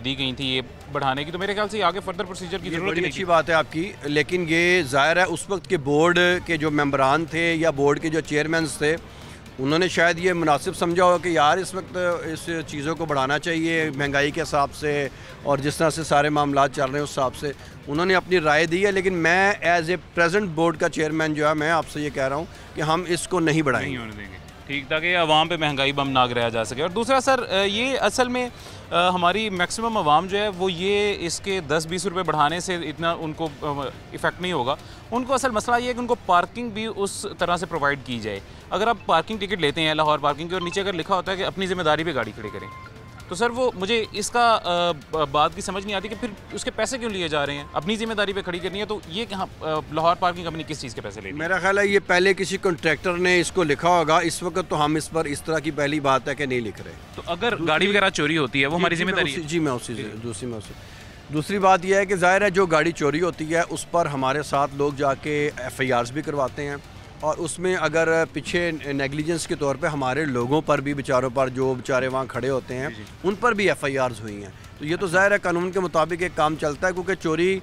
दी गई थी ये बढ़ाने की, तो मेरे ख्याल से आगे फर्दर प्रोसीजर की जरूरत नहीं। अच्छी बात है आपकी, लेकिन ये ज़ाहिर है उस वक्त के बोर्ड के जो मेंबरान थे या बोर्ड के जो चेयरमैन थे, उन्होंने शायद ये मुनासिब समझा हो कि यार इस वक्त इस चीज़ों को बढ़ाना चाहिए महंगाई के हिसाब से और जिस तरह से सारे मामला चल रहे हैं उस हिसाब से उन्होंने अपनी राय दी है। लेकिन मैं एज ए प्रेजेंट बोर्ड का चेयरमैन जो है, मैं आपसे ये कह रहा हूँ कि हम इसको नहीं बढ़ाएंगे। ठीक, ताकि आवाम पे महंगाई बम ना गिराया जा सके। और दूसरा सर, ये असल में हमारी मैक्सिमम आवाम जो है वो ये इसके 10-20 रुपये बढ़ाने से इतना उनको इफ़ेक्ट नहीं होगा। उनको असल मसला ये है कि उनको पार्किंग भी उस तरह से प्रोवाइड की जाए। अगर आप पार्किंग टिकट लेते हैं लाहौर पार्किंग की और नीचे अगर लिखा होता है कि अपनी ज़िम्मेदारी पे गाड़ी खड़ी करें, तो सर वो मुझे इसका बात की समझ नहीं आती कि फिर उसके पैसे क्यों लिए जा रहे हैं? अपनी ज़िम्मेदारी पे खड़ी करनी है तो ये कहाँ लाहौर पार्किंग कंपनी किस चीज़ के पैसे ले रही है? मेरा ख्याल है ये पहले किसी कॉन्ट्रैक्टर ने इसको लिखा होगा। इस वक्त तो हम इस पर इस तरह की पहली बात है कि नहीं लिख रहे। तो अगर गाड़ी वगैरह चोरी होती है वो हमारी जिम्मेदारी है? जी, मैं उसी से दूसरी बात यह है कि ज़ाहिर है जो गाड़ी चोरी होती है उस पर हमारे साथ लोग जाके FIRs भी करवाते हैं, और उसमें अगर पीछे नेग्लिजेंस के तौर पे हमारे लोगों पर भी, बेचारों पर जो बेचारे वहाँ खड़े होते हैं, उन पर भी FIRs हुई हैं। तो ये तो ज़ाहिर है कानून के मुताबिक एक काम चलता है, क्योंकि चोरी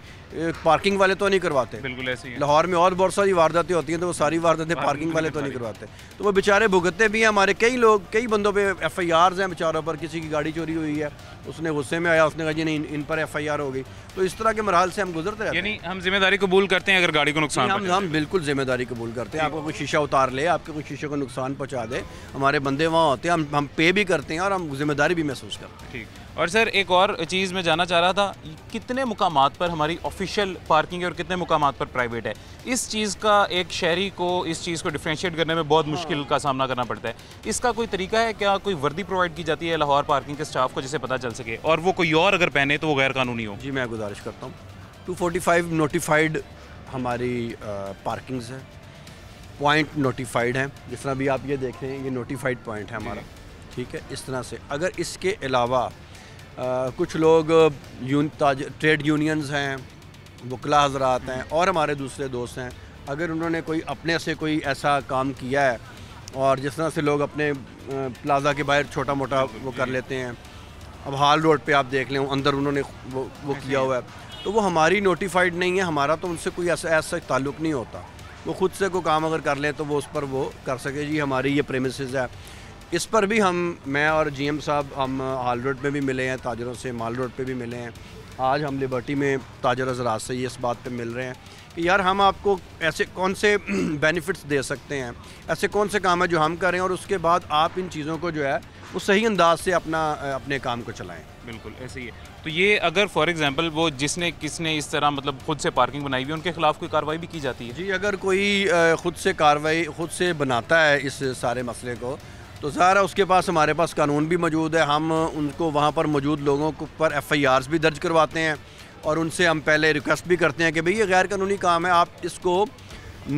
पार्किंग वाले तो नहीं करवाते। बिल्कुल ऐसे ही लाहौर में और बहुत सारी वारदातें होती हैं, तो वो सारी वारदातें पार्किंग वाले तो नहीं करवाते, तो वो बेचारे भुगतते भी हैं। हमारे कई बंदों पे FIRs हैं बेचारों पर। किसी की गाड़ी चोरी हुई है, उसने गुस्से में आया, उसने कहा जी नहीं इन पर FIR हो गई। तो इस तरह के मरहल से हम गुजरते रहते हैं। यानी हम जिम्मेदारी कबूल करते हैं अगर गाड़ी को नुकसान हम बिल्कुल जिम्मेदारी कबूल करते हैं। आपको कोई शीशा उतार ले, आपके कोई शीशे को नुकसान पहुँचा दे, हमारे बंदे वहाँ होते हैं, हम पे भी करते हैं और हम जिम्मेदारी भी महसूस करते हैं। ठीक। और सर एक और चीज़ मैं जानना चाह रहा था, कितने मुकामात पर हमारी ऑफिशियल पार्किंग है और कितने मुकामात पर प्राइवेट है? इस चीज़ का एक शहरी को इस चीज़ को डिफ्रेंशिएट करने में बहुत मुश्किल का सामना करना पड़ता है। इसका कोई तरीका है क्या? कोई वर्दी प्रोवाइड की जाती है लाहौर पार्किंग के स्टाफ को जिससे पता चल सके, और वो कोई और अगर पहने तो वो गैर कानूनी हो? जी, मैं गुजारिश करता हूँ। 245 नोटिफाइड हमारी पार्किंग्स हैं, पॉइंट नोटिफाइड हैं। जिस तरह भी आप ये देख रहे हैं, ये नोटिफाइड पॉइंट है हमारा। ठीक है, इस तरह से अगर इसके अलावा कुछ लोग ट्रेड यूनियंस हैं, वकला हजरात हैं और हमारे दूसरे दोस्त हैं, अगर उन्होंने कोई अपने से कोई ऐसा काम किया है, और जिस तरह से लोग अपने प्लाजा के बाहर छोटा मोटा वो कर लेते हैं, अब हाल रोड पे आप देख लें अंदर उन्होंने वो किया हुआ है, तो वो हमारी नोटिफाइड नहीं है, हमारा तो उनसे कोई ऐसा ताल्लुक़ नहीं होता। वो खुद से कोई काम अगर कर लें तो वो उस पर वो कर सके। जी हमारी ये प्रेमिसेस है, इस पर भी मैं और GM साहब हम हाल रोड पे भी मिले हैं ताजरों से, माल रोड पे भी मिले हैं। आज हम लिबर्टी में ताजर हज़रात से इस बात पे मिल रहे हैं कि यार हम आपको ऐसे कौन से बेनिफिट्स दे सकते हैं, ऐसे कौन से काम है जो हम करें और उसके बाद आप इन चीज़ों को जो है वो सही अंदाज से अपने काम को चलाएं। बिल्कुल ऐसे ही है। तो ये अगर फॉर एग्जांपल वो किसने इस तरह मतलब खुद से पार्किंग बनाई हुई है, उनके खिलाफ कोई कार्रवाई भी की जाती है? जी अगर कोई खुद से बनाता है इस सारे मसले को, तो ज़ाहिर है उसके पास, हमारे पास कानून भी मौजूद है। हम उनको वहाँ पर मौजूद लोगों को पर FIRs भी दर्ज करवाते हैं और उनसे हम पहले रिक्वेस्ट भी करते हैं कि भाई ये गैर कानूनी काम है, आप इसको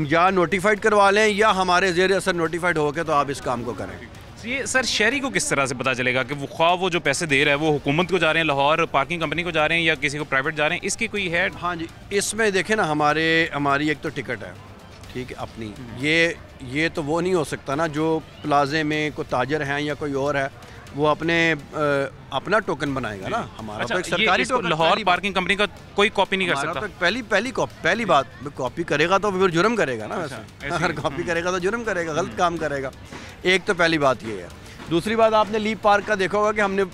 या नोटिफाइड करवा लें या हमारे ज़ेर असर नोटिफाइड हो के तो आप इस काम को करें। ये सर शहरी को किस तरह से पता चलेगा कि वो जो पैसे दे रहा है वो हुकूमत को जा रहे हैं, लाहौर पार्किंग कंपनी को जा रहे हैं या किसी को प्राइवेट जा रहे हैं, इसकी कोई है? हाँ जी, इसमें देखें ना हमारी एक तो टिकट है, ठीक है, अपनी। ये तो वो नहीं हो सकता ना जो प्लाजे में कोई ताजर हैं या कोई और है वो अपना टोकन बनाएगा ना। हमारा तो एक सरकारी टोकन, लाहौर पार्किंग कंपनी का कोई कॉपी नहीं कर सकता। तो पहली बात कॉपी करेगा तो फिर जुर्म करेगा ना। वैसे अगर कॉपी करेगा तो जुर्म करेगा, गलत काम करेगा। एक तो पहली बात ये है। दूसरी बात, आपने लीप पार्क का देखा होगा कि हमने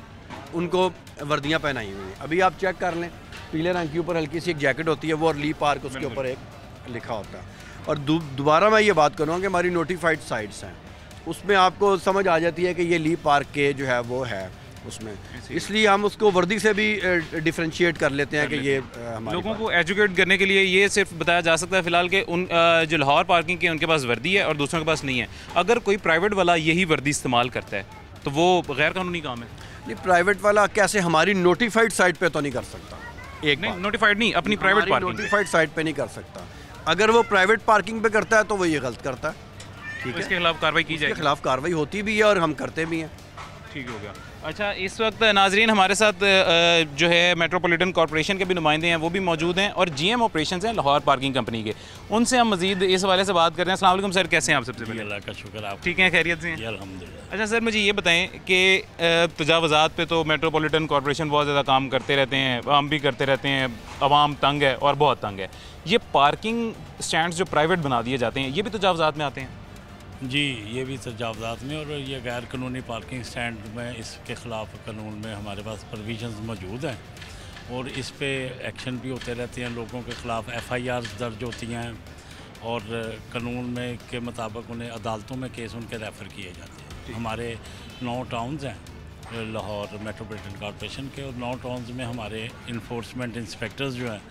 उनको वर्दियाँ पहनाई हुई हैं। अभी आप चेक कर लें, पीले रंग के ऊपर हल्की सी एक जैकेट होती है वो, और लीप पार्क उसके ऊपर एक लिखा होता है। और दोबारा मैं ये बात करूँगा कि हमारी नोटिफाइड साइट्स हैं, उसमें आपको समझ आ जाती है कि ये लीप पार्क के जो है वो है उसमें, इसलिए हम उसको वर्दी से भी डिफ्रेंशिएट कर लेते हैं कि ये लोगों को एजुकेट करने के लिए ये सिर्फ बताया जा सकता है फ़िलहाल कि जो लाहौर पार्किंग के उनके पास वर्दी है और दूसरों के पास नहीं है। अगर कोई प्राइवेट वाला यही वर्दी इस्तेमाल करता है तो वो गैर कानूनी काम है? नहीं, प्राइवेट वाला कैसे हमारी नोटिफाइड साइट पे तो नहीं कर सकता। एक नहीं, नोटिफाइड नहीं, अपनी प्राइवेट पार्किंग नोटिफाइड साइट पे नहीं कर सकता। अगर वो प्राइवेट पार्किंग पे करता है तो वो ये गलत करता है, ठीक है, इसके खिलाफ कार्रवाई की जाएगी। इसके खिलाफ कार्रवाई होती भी है और हम करते भी हैं। ठीक हो गया। अच्छा, इस वक्त नाजरीन हमारे साथ जो है मेट्रोपॉलिटन कॉर्पोरेशन के भी नुमाइंदे हैं, वो भी मौजूद हैं, और GM ऑपरेशंस हैं लाहौर पार्किंग कंपनी के। उनसे हम मजीद इस हवाले से बात कर रहे हैं। अस्सलाम वालेकुम सर, कैसे हैं आप? सबसे पहले अल्लाह का शुक्र, आप ठीक हैं, खैरियत से हैं? अल्हम्दुलिल्लाह। अच्छा सर, मुझे ये बताएं कि तजावज़ात पे तो मेट्रोपॉलिटन कॉर्पोरेशन बहुत ज़्यादा काम करते रहते हैं, हम भी करते रहते हैं, आवाम तंग है और बहुत तंग है। ये पार्किंग स्टैंड्स जो प्राइवेट बना दिए जाते हैं, ये भी तजावज़ात में आते हैं? जी, ये भी तजावज़ात में, और ये गैर कानूनी पार्किंग स्टैंड में इसके ख़िलाफ़ कानून में हमारे पास प्रोविजंस मौजूद हैं और इस पे एक्शन भी होते रहते हैं। लोगों के ख़िलाफ़ FIRs दर्ज होती हैं और कानून में के मुताबिक उन्हें अदालतों में केस उनके रेफ़र किए जाते हैं। हमारे 9 टाउन्स हैं लाहौर मेट्रोपॉलिटन कॉर्पोरेशन के, और 9 टाउन्स में हमारे इन्फोर्समेंट इंस्पेक्टर्स जो हैं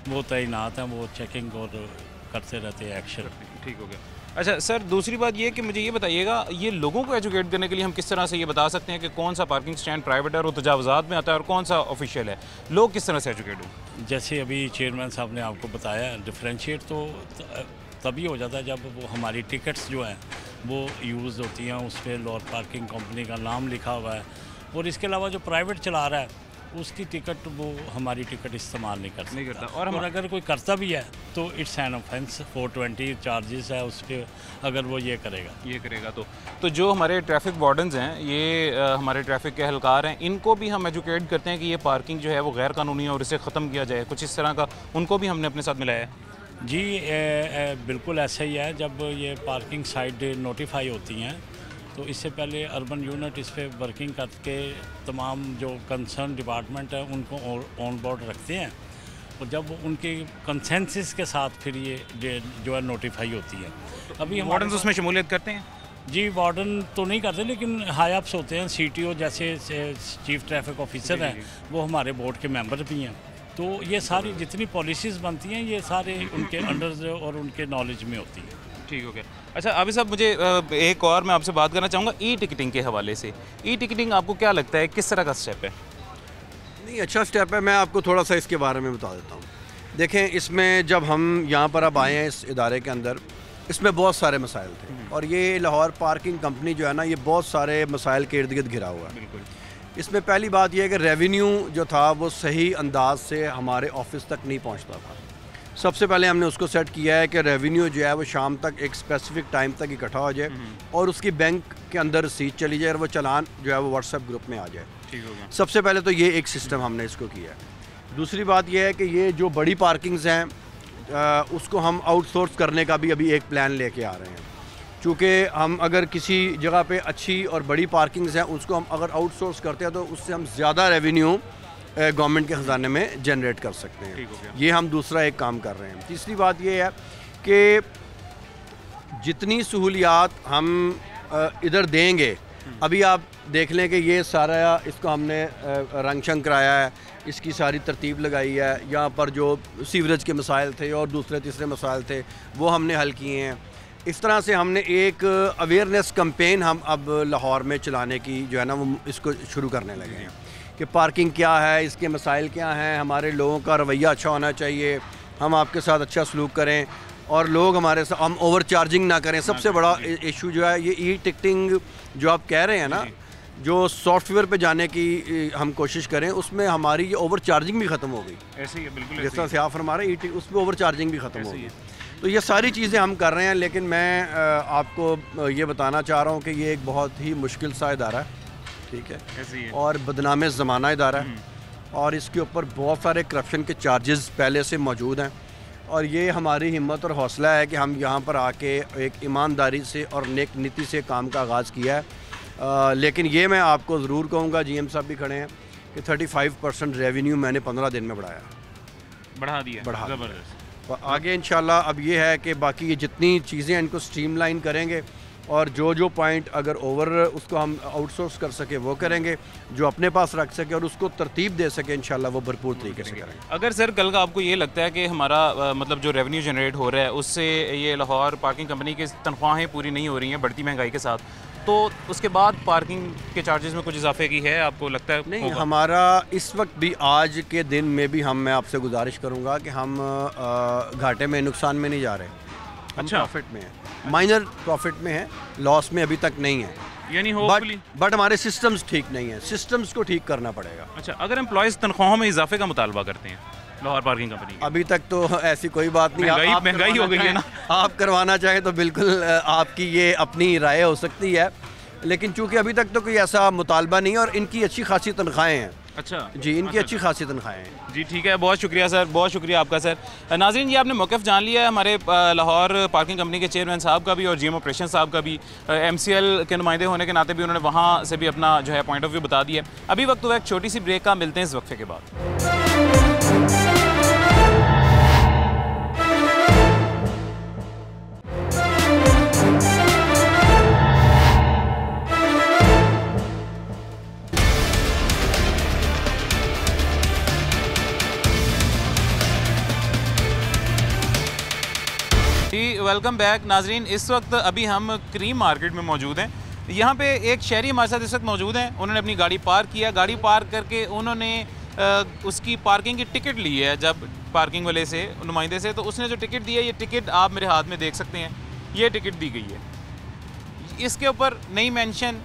वो तैनात हैं, वो चेकिंग और करते रहते हैं एक्शन। ठीक हो गया। अच्छा सर, दूसरी बात ये कि मुझे ये बताइएगा, ये लोगों को एजुकेट करने के लिए हम किस तरह से ये बता सकते हैं कि कौन सा पार्किंग स्टैंड प्राइवेट है और तजावज़ात में आता है और कौन सा ऑफिशियल है? लोग किस तरह से एजुकेट हों? जैसे अभी चेयरमैन साहब ने आपको बताया, डिफ्रेंशिएट तो तभी हो जाता है जब वो हमारी टिकट्स जो हैं वो यूज़ होती हैं, उस पर लाहौर पार्किंग कंपनी का नाम लिखा हुआ है, और इसके अलावा जो प्राइवेट चला रहा है उसकी टिकट वो हमारी टिकट इस्तेमाल नहीं करता। और अगर कोई करता भी है तो इट्स एन ऑफेंस, 420 चार्जेस है उस पर अगर वो ये करेगा तो जो हमारे ट्रैफिक वार्डन्स हैं, ये हमारे ट्रैफिक के एहलकार हैं, इनको भी हम एजुकेट करते हैं कि ये पार्किंग जो है वो गैर कानूनी है और इसे ख़त्म किया जाए, कुछ इस तरह का उनको भी हमने अपने साथ मिलाया है। जी बिल्कुल ऐसा ही है। जब ये पार्किंग साइट नोटिफाई होती हैं तो इससे पहले अर्बन यूनिट इस पर वर्किंग करके तमाम जो कंसर्न डिपार्टमेंट है उनको ऑन बोर्ड रखते हैं, और जब उनके कंसेंसस के साथ फिर ये जो है नोटिफाई होती है। अभी हम वार्डन उसमें शमूलियत करते हैं? जी, वार्डन तो नहीं करते, लेकिन हाई अप्स होते हैं, CTO जैसे चीफ ट्रैफिक ऑफिसर हैं, वो हमारे बोर्ड के मेंबर भी हैं। तो ये सारी जितनी पॉलिसीज़ बनती हैं ये सारे उनके अंडर और उनके नॉलेज में होती है। ठीक हो गया। अच्छा अभी साहब, मुझे एक और मैं आपसे बात करना चाहूँगा टिकटिंग के हवाले से। टिकटिंग आपको क्या लगता है किस तरह का स्टेप है? नहीं, अच्छा स्टेप है। मैं आपको थोड़ा सा इसके बारे में बता देता हूँ। देखें, इसमें जब हम यहाँ पर अब आए हैं इस इदारे के अंदर, इसमें बहुत सारे मसाइल थे, और ये लाहौर पार्किंग कंपनी जो है ना, ये बहुत सारे मसाइल के इर्द गिर्द घिरा हुआ है। बिल्कुल। इसमें पहली बात यह है कि रेवेन्यू जो था वो सही अंदाज से हमारे ऑफिस तक नहीं पहुँचता था। सबसे पहले हमने उसको सेट किया है कि रेवेन्यू जो है वो शाम तक एक स्पेसिफिक टाइम तक इकट्ठा हो जाए और उसकी बैंक के अंदर रसीद चली जाए और वो चालान जो है वो व्हाट्सएप ग्रुप में आ जाए। ठीक होगा। सबसे पहले तो ये एक सिस्टम हमने इसको किया है। दूसरी बात यह है कि ये जो बड़ी पार्किंग्स हैं उसको हम आउटसोर्स करने का भी अभी एक प्लान लेके आ रहे हैं। चूँकि हम अगर किसी जगह पे अच्छी और बड़ी पार्किंग्स हैं उसको हम अगर आउटसोर्स करते हैं तो उससे हम ज़्यादा रेवेन्यू गवर्नमेंट के ख़जाने में जनरेट कर सकते हैं। ये हम दूसरा एक काम कर रहे हैं। तीसरी बात ये है कि जितनी सहूलियात हम इधर देंगे, अभी आप देख लें कि ये सारा इसको हमने रंग शंग कराया है, इसकी सारी तरतीब लगाई है, यहाँ पर जो सीवरेज के मसाइल थे और दूसरे तीसरे मसाइल थे वो हमने हल किए हैं। इस तरह से हमने एक अवेयरनेस कैंपेन हम अब लाहौर में चलाने की जो है ना वो इसको शुरू करने लगे हैं कि पार्किंग क्या है, इसके मसाइल क्या हैं, हमारे लोगों का रवैया अच्छा होना चाहिए, हम आपके साथ अच्छा सलूक करें और लोग हमारे साथ हम ओवर चार्जिंग ना करें। सबसे बड़ा इशू जो है ये ई टिकटिंग जो आप कह रहे हैं ना, जो सॉफ्टवेयर पे जाने की हम कोशिश करें, उसमें हमारी ये ओवर चार्जिंग भी ख़त्म हो गई। ऐसे ही है, बिल्कुल जिस तरह से आप फरमा रहे हैं उसमें ओवर चार्जिंग भी ख़त्म हो गई। तो ये सारी चीज़ें हम कर रहे हैं, लेकिन मैं आपको ये बताना चाह रहा हूँ कि ये एक बहुत ही मुश्किल सा इदारा है, ठीक है, ऐसे ही है। और बदनाम ज़माना इदारा है और इसके ऊपर बहुत सारे करप्शन के चार्जेस पहले से मौजूद हैं और ये हमारी हिम्मत और हौसला है कि हम यहाँ पर आके एक ईमानदारी से और नेक नीति से काम का आगाज़ किया है। लेकिन ये मैं आपको ज़रूर कहूँगा, GM साहब भी खड़े हैं, कि 35% रेवेन्यू मैंने 15 दिन में बढ़ा दिया। ज़बरदस्त। और आगे इंशाल्लाह अब ये है कि बाकी ये जितनी चीज़ें इनको स्ट्रीमलाइन करेंगे और जो पॉइंट अगर ओवर उसको हम आउटसोर्स कर सके वो करेंगे, जो अपने पास रख सके और उसको तरतीब दे सके इंशाल्लाह वो भरपूर तरीके से करेंगे। अगर सर कल का आपको ये लगता है कि हमारा मतलब जो रेवेन्यू जनरेट हो रहा है उससे ये लाहौर पार्किंग कंपनी की तनख्वाहें पूरी नहीं हो रही हैं बढ़ती महंगाई के साथ, तो उसके बाद पार्किंग के चार्जेस में कुछ इजाफे की है आपको लगता है? नहीं, हमारा इस वक्त भी आज के दिन में भी मैं आपसे गुजारिश करूँगा कि हम घाटे में नुकसान में नहीं जा रहे, हम प्रॉफिट में हैं, माइनर प्रॉफिट में है, लॉस में अभी तक नहीं है। यानी बट हमारे सिस्टम्स ठीक नहीं है, सिस्टम्स को ठीक करना पड़ेगा। अच्छा, अगर एम्प्लॉयज़ तनख्वाहों में इजाफे का मुतालबा करते हैं लाहौर पार्किंग कंपनी, अभी तक तो ऐसी कोई बात नहीं। महंगाई हो गई है ना, आप करवाना चाहें तो बिल्कुल आपकी ये अपनी राय हो सकती है, लेकिन चूंकि अभी तक तो कोई ऐसा मुतालबा नहीं है और इनकी अच्छी खासी तनख्वाहें हैं। अच्छा जी, इनकी अच्छी खासी तनख्वाहें हैं। जी ठीक है, बहुत शुक्रिया सर, बहुत शुक्रिया आपका सर। नाज़रीन, ये आपने मौक़िफ़ जान लिया है हमारे लाहौर पार्किंग कंपनी के चेयरमैन साहब का भी और GM ऑपरेशन साहब का भी। MCL के नुमाइंदे होने के नाते भी उन्होंने वहाँ से भी अपना जो है पॉइंट ऑफ व्यू बता दिया। अभी वक्त हुआ एक छोटी सी ब्रेक का, मिलते हैं इस वक्फे के बाद। वेलकम बैक नाजरीन। इस वक्त अभी हम क्रीम मार्केट में मौजूद हैं। यहाँ पे एक शहरी हमारे साथ इस वक्त मौजूद हैं। उन्होंने अपनी गाड़ी पार्क किया, गाड़ी पार्क करके उन्होंने उसकी पार्किंग की टिकट ली है जब पार्किंग वाले से, नुमाइंदे से, तो उसने जो टिकट दी है, ये टिकट आप मेरे हाथ में देख सकते हैं, ये टिकट दी गई है। इसके ऊपर नहीं मेंशन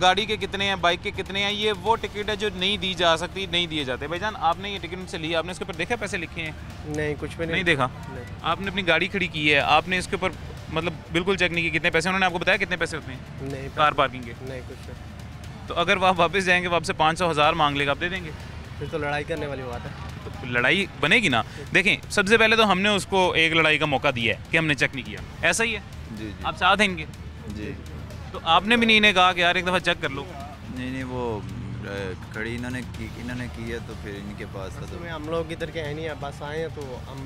गाड़ी के कितने हैं, बाइक के कितने हैं, ये वो टिकट है जो नहीं दी जा सकती, नहीं दिए जाते। भाईजान, आपने ये टिकट उनसे लिया, आपने इसके ऊपर देखा पैसे लिखे हैं? नहीं, कुछ भी नहीं देखा। आपने अपनी गाड़ी खड़ी की है, आपने इसके ऊपर मतलब बिल्कुल चेक नहीं की कितने पैसे, उन्होंने आपको बताया कितने पैसे होते हैं? नहीं, कार पार्किंग के नहीं कुछ नहीं। तो अगर आप वापस जाएंगे, वो आपसे 500,000 मांग लेगा, आप दे देंगे? फिर तो लड़ाई करने वाली बात है। तो लड़ाई बनेगी ना। देखें, सबसे पहले तो हमने उसको एक लड़ाई का मौका दिया है कि हमने चेक नहीं किया, ऐसा ही है जी। आप साथ हैं इनके? जी। तो आपने भी नहीं इन्हें कहा कि यार एक दफ़ा चेक कर लो? नहीं, वो खड़ी इन्होंने की है तो फिर इनके पास था। तो हम लोग इधर के हैं नहीं, बस आए हैं तो हम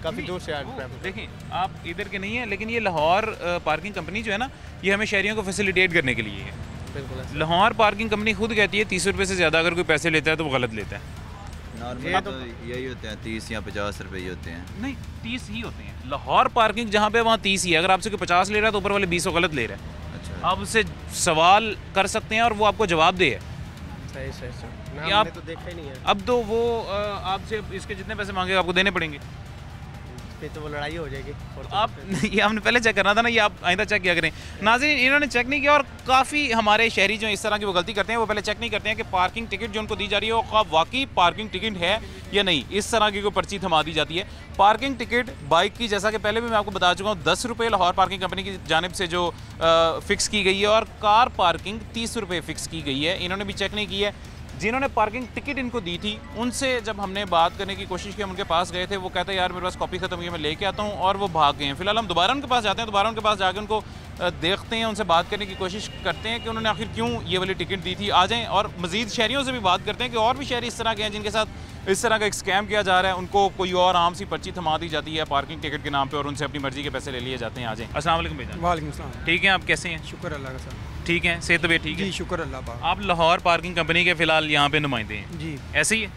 काफ़ी दूर से आए। देखें, आप इधर के नहीं हैं, लेकिन ये लाहौर पार्किंग कंपनी जो है ना, ये हमें शहरियों को फैसिलिटेट करने के लिए है। बिल्कुल। लाहौर पार्किंग कंपनी खुद कहती है 30 रुपये से ज़्यादा अगर कोई पैसे लेता है तो वो गलत लेता है। नॉर्मल तो यही होते हैं, 30 या 50 रुपये ही होते हैं। नहीं, 30 ही होते हैं। लाहौर पार्किंग जहाँ पे वहाँ 30 ही है। अगर आपसे कोई 50 ले रहा है तो ऊपर वाले 20 गलत ले रहा है। अच्छा, आप उससे सवाल कर सकते हैं और वो आपको जवाब दे। सही आप तो देखा ही नहीं है। अब तो वो आपसे इसके जितने पैसे मांगेगा आपको देने पड़ेंगे, फिर तो वो लड़ाई हो जाएगी। और आप ये आपने पहले चेक करना था ना, ये आप आइंदा चेक किया करें। नाज़रीन, इन्होंने चेक नहीं किया और काफ़ी हमारे शहरी जो इस तरह की वो गलती करते हैं, वो पहले चेक नहीं करते हैं कि पार्किंग टिकट जो उनको दी जा रही है वो वाकई पार्किंग टिकट है या नहीं। इस तरह की कोई पर्ची थमा दी जाती है। पार्किंग टिकट बाइक की, जैसा कि पहले भी मैं आपको बता चुका हूँ, 10 रुपये लाहौर पार्किंग कंपनी की जानिब से जो फ़िक्स की गई है, और कार पार्किंग 30 रुपये फ़िक्स की गई है। इन्होंने भी चेक नहीं की है। जिन्होंने पार्किंग टिकट इनको दी थी उनसे जब हमने बात करने की कोशिश की, हम उनके पास गए थे, वो कहते हैं यार मेरे पास कॉपी ख़त्म हुई है, मैं लेके आता हूँ, और वो भाग गए हैं। फिलहाल हम दोबारा उनके पास जाते हैं, दोबारा उनके पास जाकर उनको देखते हैं, उनसे बात करने की कोशिश करते हैं कि उन्होंने आखिर क्यों ये वाली टिकट दी थी। आ जाएँ और मज़ीद शहरियों से भी बात करते हैं कि और भी शहरी इस तरह के हैं जिनके साथ इस तरह का एक स्कैम किया जा रहा है, उनको कोई और आम सी पर्ची थमा दी जाती है पार्किंग टिकट के नाम पे और उनसे अपनी मर्जी के पैसे ले लिए जाते हैं। आ जाएँ। अस्सलाम वालेकुम भाईजान। वालेकुम सलाम। ठीक है, आप कैसे हैं? शुक्र अल्लाह का सर। ठीक है, सेहत तबीयत ठीक है? जी शुक्र अल्लाह पाक। आप लाहौर पार्किंग कंपनी के फ़िलहाल यहाँ पे नुमाइंदे हैं? जी। ऐसे ही है?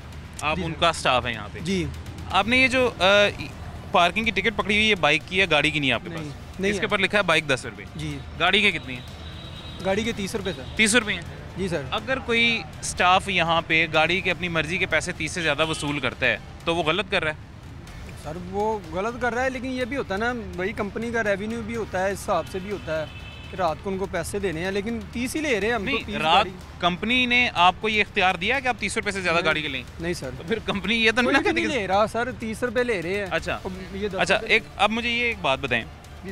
आप उनका स्टाफ है यहाँ पे? जी। आपने ये जो पार्किंग की टिकट पकड़ी हुई है बाइक की है, गाड़ी की नहीं है आपके पास? नहीं। इसके ऊपर लिखा है बाइक 10 रुपये। जी। गाड़ी के कितनी है? गाड़ी के 30 रुपये सर। 30 रुपये हैं? जी सर। अगर कोई स्टाफ यहाँ पे गाड़ी के अपनी मर्जी के पैसे 30 से ज़्यादा वसूल करता है तो वो गलत कर रहा है? सर वो गलत कर रहा है, लेकिन ये भी होता है ना भाई, कंपनी का रेवेन्यू भी होता है, इस हिसाब से भी होता है कि रात को उनको पैसे देने हैं, लेकिन 30 ही ले रहे हैं हम। नहीं, रात कंपनी ने आपको ये इख्तियार दिया है कि आप 30 रुपये से ज़्यादा गाड़ी के लें? नहीं सर। तो फिर कंपनी ये तो नहीं ले रहा सर, 30 रुपये ले रहे हैं। अच्छा अच्छा, एक अब मुझे ये एक बात बताएं,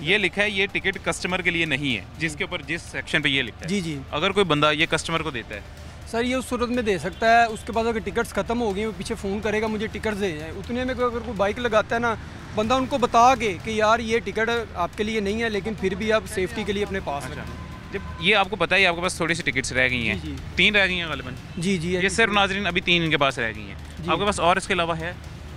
ये लिखा है ये टिकट कस्टमर के लिए नहीं है, जिसके ऊपर जिस सेक्शन पे ये लिखा है। जी जी। अगर कोई बंदा ये कस्टमर को देता है सर, ये उस सूरत में दे सकता है, उसके बाद अगर टिकट्स ख़त्म हो गई वो पीछे फ़ोन करेगा मुझे टिकट्स दे जाए, उतने में अगर कोई बाइक लगाता है ना बंदा, उनको बता के कि यार ये टिकट आपके लिए नहीं है, लेकिन फिर भी आप सेफ्टी के लिए अपने पास रखें। जब ये आपको पता है आपके पास थोड़ी सी टिकट्स रह गई हैं, 3 रह गई हैं गालिबन? जी जी। ये सिर्फ नाजरीन अभी 3 इनके पास रह गई हैं, आपके पास और इसके अलावा है?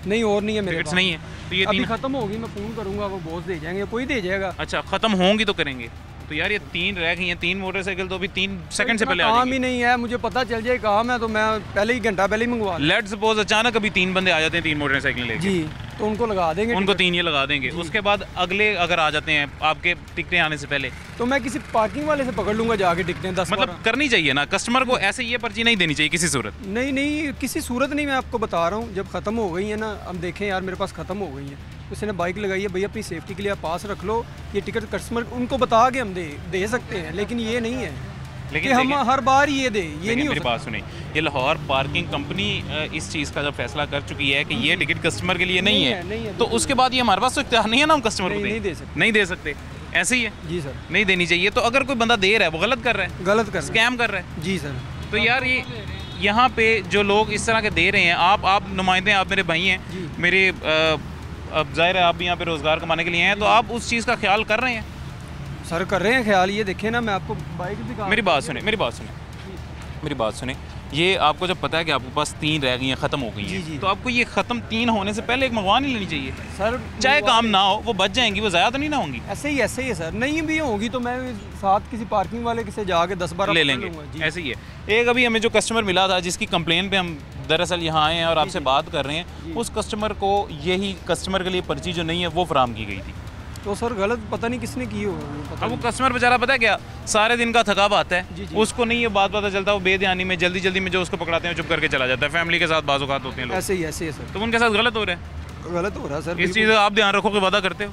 नहीं, और नहीं है मेरे टिकट्स पास। नहीं है तो ये अभी 3 खत्म होगी, मैं फ़ोन करूँगा, वो बॉस दे जाएंगे, कोई दे जाएगा। अच्छा, ख़त्म होंगी तो करेंगे। तो यार ये 3 रह गई हैं, 3 मोटरसाइकिल तो अभी 3 सेकंड से पहले आ काम ही नहीं है, मुझे पता चल जाए काम है तो मैं पहले ही घंटा पहले ही मंगवा। लेट्स सपोज अचानक अभी 3 बंदे आ जाते हैं 3 मोटरसाइकिल लेके, जी, तो उनको लगा देंगे, उनको 3 ये लगा देंगे। उसके बाद अगले अगर आ जाते हैं आपके टिकटें आने से पहले, तो मैं किसी पार्किंग वाले से पकड़ लूँगा जाके टिकटें 10। मतलब करनी चाहिए ना कस्टमर को ऐसे, ये पर्ची नहीं देनी चाहिए किसी सूरत। नहीं नहीं, किसी सूरत नहीं, मैं आपको बता रहा हूँ, जब ख़त्म हो गई है ना, हम देखें यार मेरे पास ख़त्म हो गई है, उसने बाइक लगाई है, भैया अपनी सेफ्टी के लिए आप पास रख लो, ये टिकट कस्टमर उनको बता के हम दे सकते हैं, लेकिन ये नहीं है लेकिन हम हर बार ये दे, ये नहीं। मेरी बात सुने, ये लाहौर पार्किंग कंपनी इस चीज़ का जब फैसला कर चुकी है कि ये टिकट कस्टमर के लिए नहीं है, तो उसके बाद ये हमारे पास तो इख्तियार नहीं है ना हम कस्टमर को नहीं दे सकते। ऐसे ही है? जी सर। नहीं देनी चाहिए। तो अगर कोई बंदा दे रहा है वो गलत कर रहा है, गलत कर स्कैम कर रहा है। जी सर। तो यार ये यहाँ पे जो लोग इस तरह के दे रहे हैं, आप नुमाइंदे, आप मेरे भाई हैं, मेरे अब जाहिर है आप भी यहाँ पे रोज़गार कमाने के लिए हैं, तो आप उस चीज़ का ख्याल कर रहे हैं? सर कर रहे हैं ख्याल। ये देखें ना, मैं आपको बाइक दिखा। मेरी बात सुने, ये आपको जब पता है कि आपके पास 3 रह गई हैं, ख़त्म हो गई हैं, तो आपको ये ख़त्म 3 होने से पहले एक मंगवा नहीं लेनी चाहिए सर? चाहे काम ना हो, वो बच जाएंगी, वो ज़्यादा तो नहीं ना होंगी? ऐसे ही है सर। नहीं भी होगी तो मैं साथ किसी पार्किंग वाले से जाके 10-12 ले लेंगे। ऐसे ही है। एक अभी हमें जो कस्टमर मिला था जिसकी कंप्लेन पे हम दरअसल यहाँ आए हैं और आपसे बात कर रहे हैं, उस कस्टमर को यही कस्टमर के लिए पर्ची जो नहीं है वो फराम की गई थी। तो सर गलत पता नहीं किसने की होगी। अब वो कस्टमर बेचारा पता है क्या, सारे दिन का थका आता है, उसको नहीं ये बात पता चलता, वो बेध्यानी में जल्दी में जो उसको पकड़ाते हैं चुप करके चला जाता है, फैमिली के साथ बाज़-औक़ात होते हैं लोग। ऐसे ही है सर। तो उनके साथ गलत हो रहा है? गलत हो रहा है सर। इस चीज़ का आप ध्यान रखो कि वादा करते हो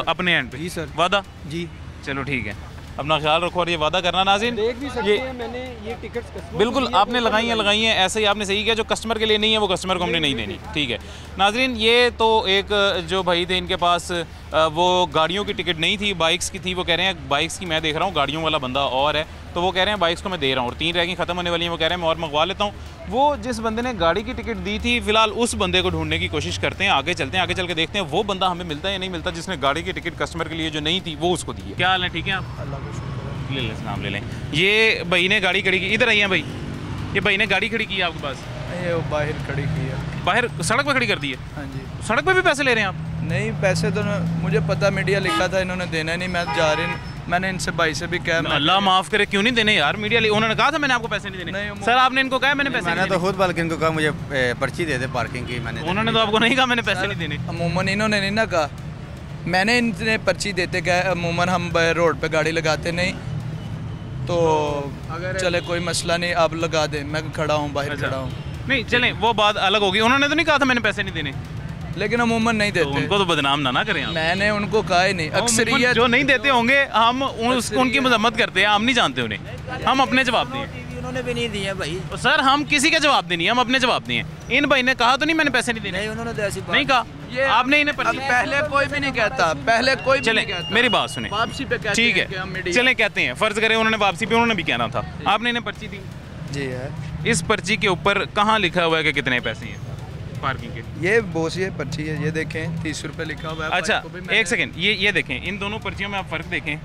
अपने एंड पे? जी सर। वादा? जी। चलो ठीक है, अपना ख्याल रखो और ये वादा करना नाज़रीन। देख भी सकते हैं, मैंने ये टिकट्स बिल्कुल आपने लगाई हैं, ऐसे ही आपने सही किया, जो कस्टमर के लिए नहीं है वो कस्टमर को हमने नहीं देनी। ठीक है नाज़रीन, ये तो एक जो भाई थे इनके पास वो गाड़ियों की टिकट नहीं थी, बाइक्स की थी। वो कह रहे हैं बाइक्स की मैं देख रहा हूँ, गाड़ियों वाला बंदा और है, तो वो कह रहे हैं बाइक्स को मैं दे रहा हूँ और 3 रह गई ख़त्म होने वाली हैं, वो कह रहे हैं मैं और मंगवा लेता हूँ। वो जिस बंदे ने गाड़ी की टिकट दी थी, फ़िलहाल उस बंदे को ढूंढने की कोशिश करते हैं, आगे चलते हैं, आगे चल के देखते हैं वो बंदा हमें मिलता है या नहीं मिलता जिसने गाड़ी की टिकट कस्टमर के लिए जो नहीं थी वो उसको दी है। क्या हाल है? ठीक है आप? ले लें नाम ले लें। ये भाई ने गाड़ी खड़ी की, इधर आइए भाई, ये भाई ने गाड़ी खड़ी की है आपके पास? ये बाहर खड़ी की है। बाहर सड़क पे खड़ी कर दी है? हाँ जी। सड़क पे भी पैसे ले रहे हैं आप? नहीं, पैसे तो मुझे पता, मीडिया लिखा था, इन्होंने देना नहीं, मैं जा रही, मैंने इनसे भाई से भी कहा। अल्लाह माफ़ करे, क्यों नहीं देने यार? मीडिया उन्होंने कहा था मैंने आपको पैसे नहीं देने। सर आपने इनको कहा मैंने पैसे? मैंने तो खुद बल्कि इनको कहा मुझे पर्ची दे दे पार्किंग की, मैंने। उन्होंने तो आपको नहीं कहा मैंने पैसे नहीं देने? अमूमन इन्होंने नहीं ना कहा, मैंने इनसे पर्ची देते कहा अमूमन हम रोड पे गाड़ी लगाते नहीं, तो चले कोई मसला नहीं, आप लगा दें, मैं खड़ा हूँ, बाहर खड़ा हूँ। नहीं चलें, वो बात अलग होगी। उन्होंने तो नहीं कहा था मैंने पैसे नहीं देने, लेकिन अमूमन नहीं देते। तो उनको तो बदनाम ना करें आप। मैंने उनको कहा ही नहीं, अक्सरियत जो नहीं देते होंगे हम उनकी मजम्मत करते हैं, हम नहीं जानते उन्हें, हम अपने जवाब दें। उन्होंने भी नहीं दिए भाई। सर हम किसी का जवाब देनी है, हम अपने जवाब दिए। इन भाई ने कहा तो नहीं मैंने पैसे नहीं देने? नहीं, उन्होंने तो ऐसी नहीं कहा। ये आपने इन्हें पहले कोई भी नहीं कहता, पहले कोई भी नहीं कहता। मेरी बात सुने, वापसी पे ठीक है, चले कहते हैं, फर्ज करें उन्होंने वापसी पे उन्होंने भी कहना था, आपने इन्हें पर्ची दी? जी है। इस पर्ची के ऊपर कहाँ लिखा हुआ है कि कितने पैसे हैं पार्किंग के? ये बॉस ये पर्ची है, ये देखें 30 रुपये लिखा हुआ है। अच्छा एक सेकंड, ये देखें, इन दोनों पर्चियों में आप फ़र्क देखें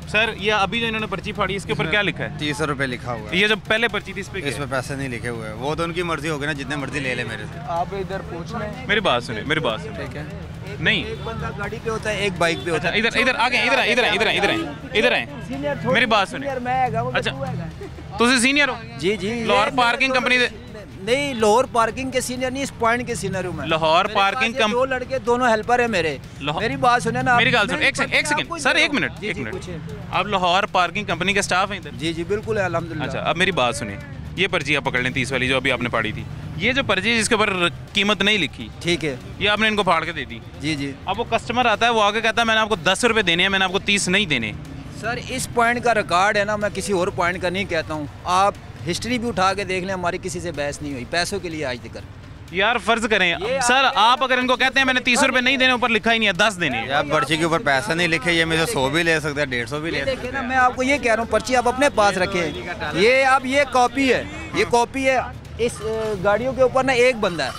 सर। ये अभी जो इन्होंने पर्ची फाड़ी इसके ऊपर क्या लिखा है? 30 रुपये लिखा हुआ है। ये जो पहले पर्ची थी इस पे पैसे नहीं लिखे हुए हैं। वो तो उनकी मर्जी होगी ना, जितने मर्जी ले ले मेरे से। आप इधर पूछ लें। मेरी बात सुने, मेरी बात सुने। ठीक है, नहीं एक बंदा गाड़ी पे होता है, एक बाइक पे होता है। इधर आगे, इधर आए, मेरी बात सुने। अच्छा तुम सीनियर हो? जी जी। लाहौर पार्किंग कंपनी नहीं, लाहौर पार्किंग के सीनियर नहीं, इस पॉइंट के सीनियर हूं मैं। लाहौर पार्किंग कम 2 लड़के दोनों हेल्पर है मेरे। मेरी बात सुने ना, मेरी बात सुनो, एक सेकंड सर, एक मिनट। आप लाहौर पार्किंग कंपनी के स्टाफ हैं इधर? जी जी बिल्कुल है, अल्हम्दुलिल्लाह। अच्छा अब मेरी बात सुनिए, ये पर्ची आप पकड़ लें 30 वाली जो अभी आपने फाड़ी थी। ये जो पर्ची जिसके ऊपर कीमत नहीं लिखी, ठीक है, ये आपने इनको फाड़ के दे दी। जी जी। अब वो कस्टमर आता है, वो आगे कहता है मैंने आपको 10 रुपये देने हैं, मैंने आपको 30 नहीं देने। सर इस पॉइंट का रिकॉर्ड है ना, मैं किसी और पॉइंट का नहीं कहता हूँ। आप हिस्ट्री भी उठा के देख लें, हमारी किसी से बहस नहीं हुई पैसों के लिए आज तक। यार फर्ज करें सर, आप अगर इनको कहते हैं मैंने 30 रुपये नहीं देने, ऊपर लिखा ही नहीं है 10 देने हैं। यार पर्ची के ऊपर पैसा नहीं लिखे, ये मेरे 100 भी ले सकते हैं, 150 भी ले सकते हैं ना। मैं आपको ये कह रहा हूँ, पर्ची आप अपने पास रखें। ये अब ये कॉपी है, ये कॉपी है। इस गाड़ियों के ऊपर ना एक बंदा है,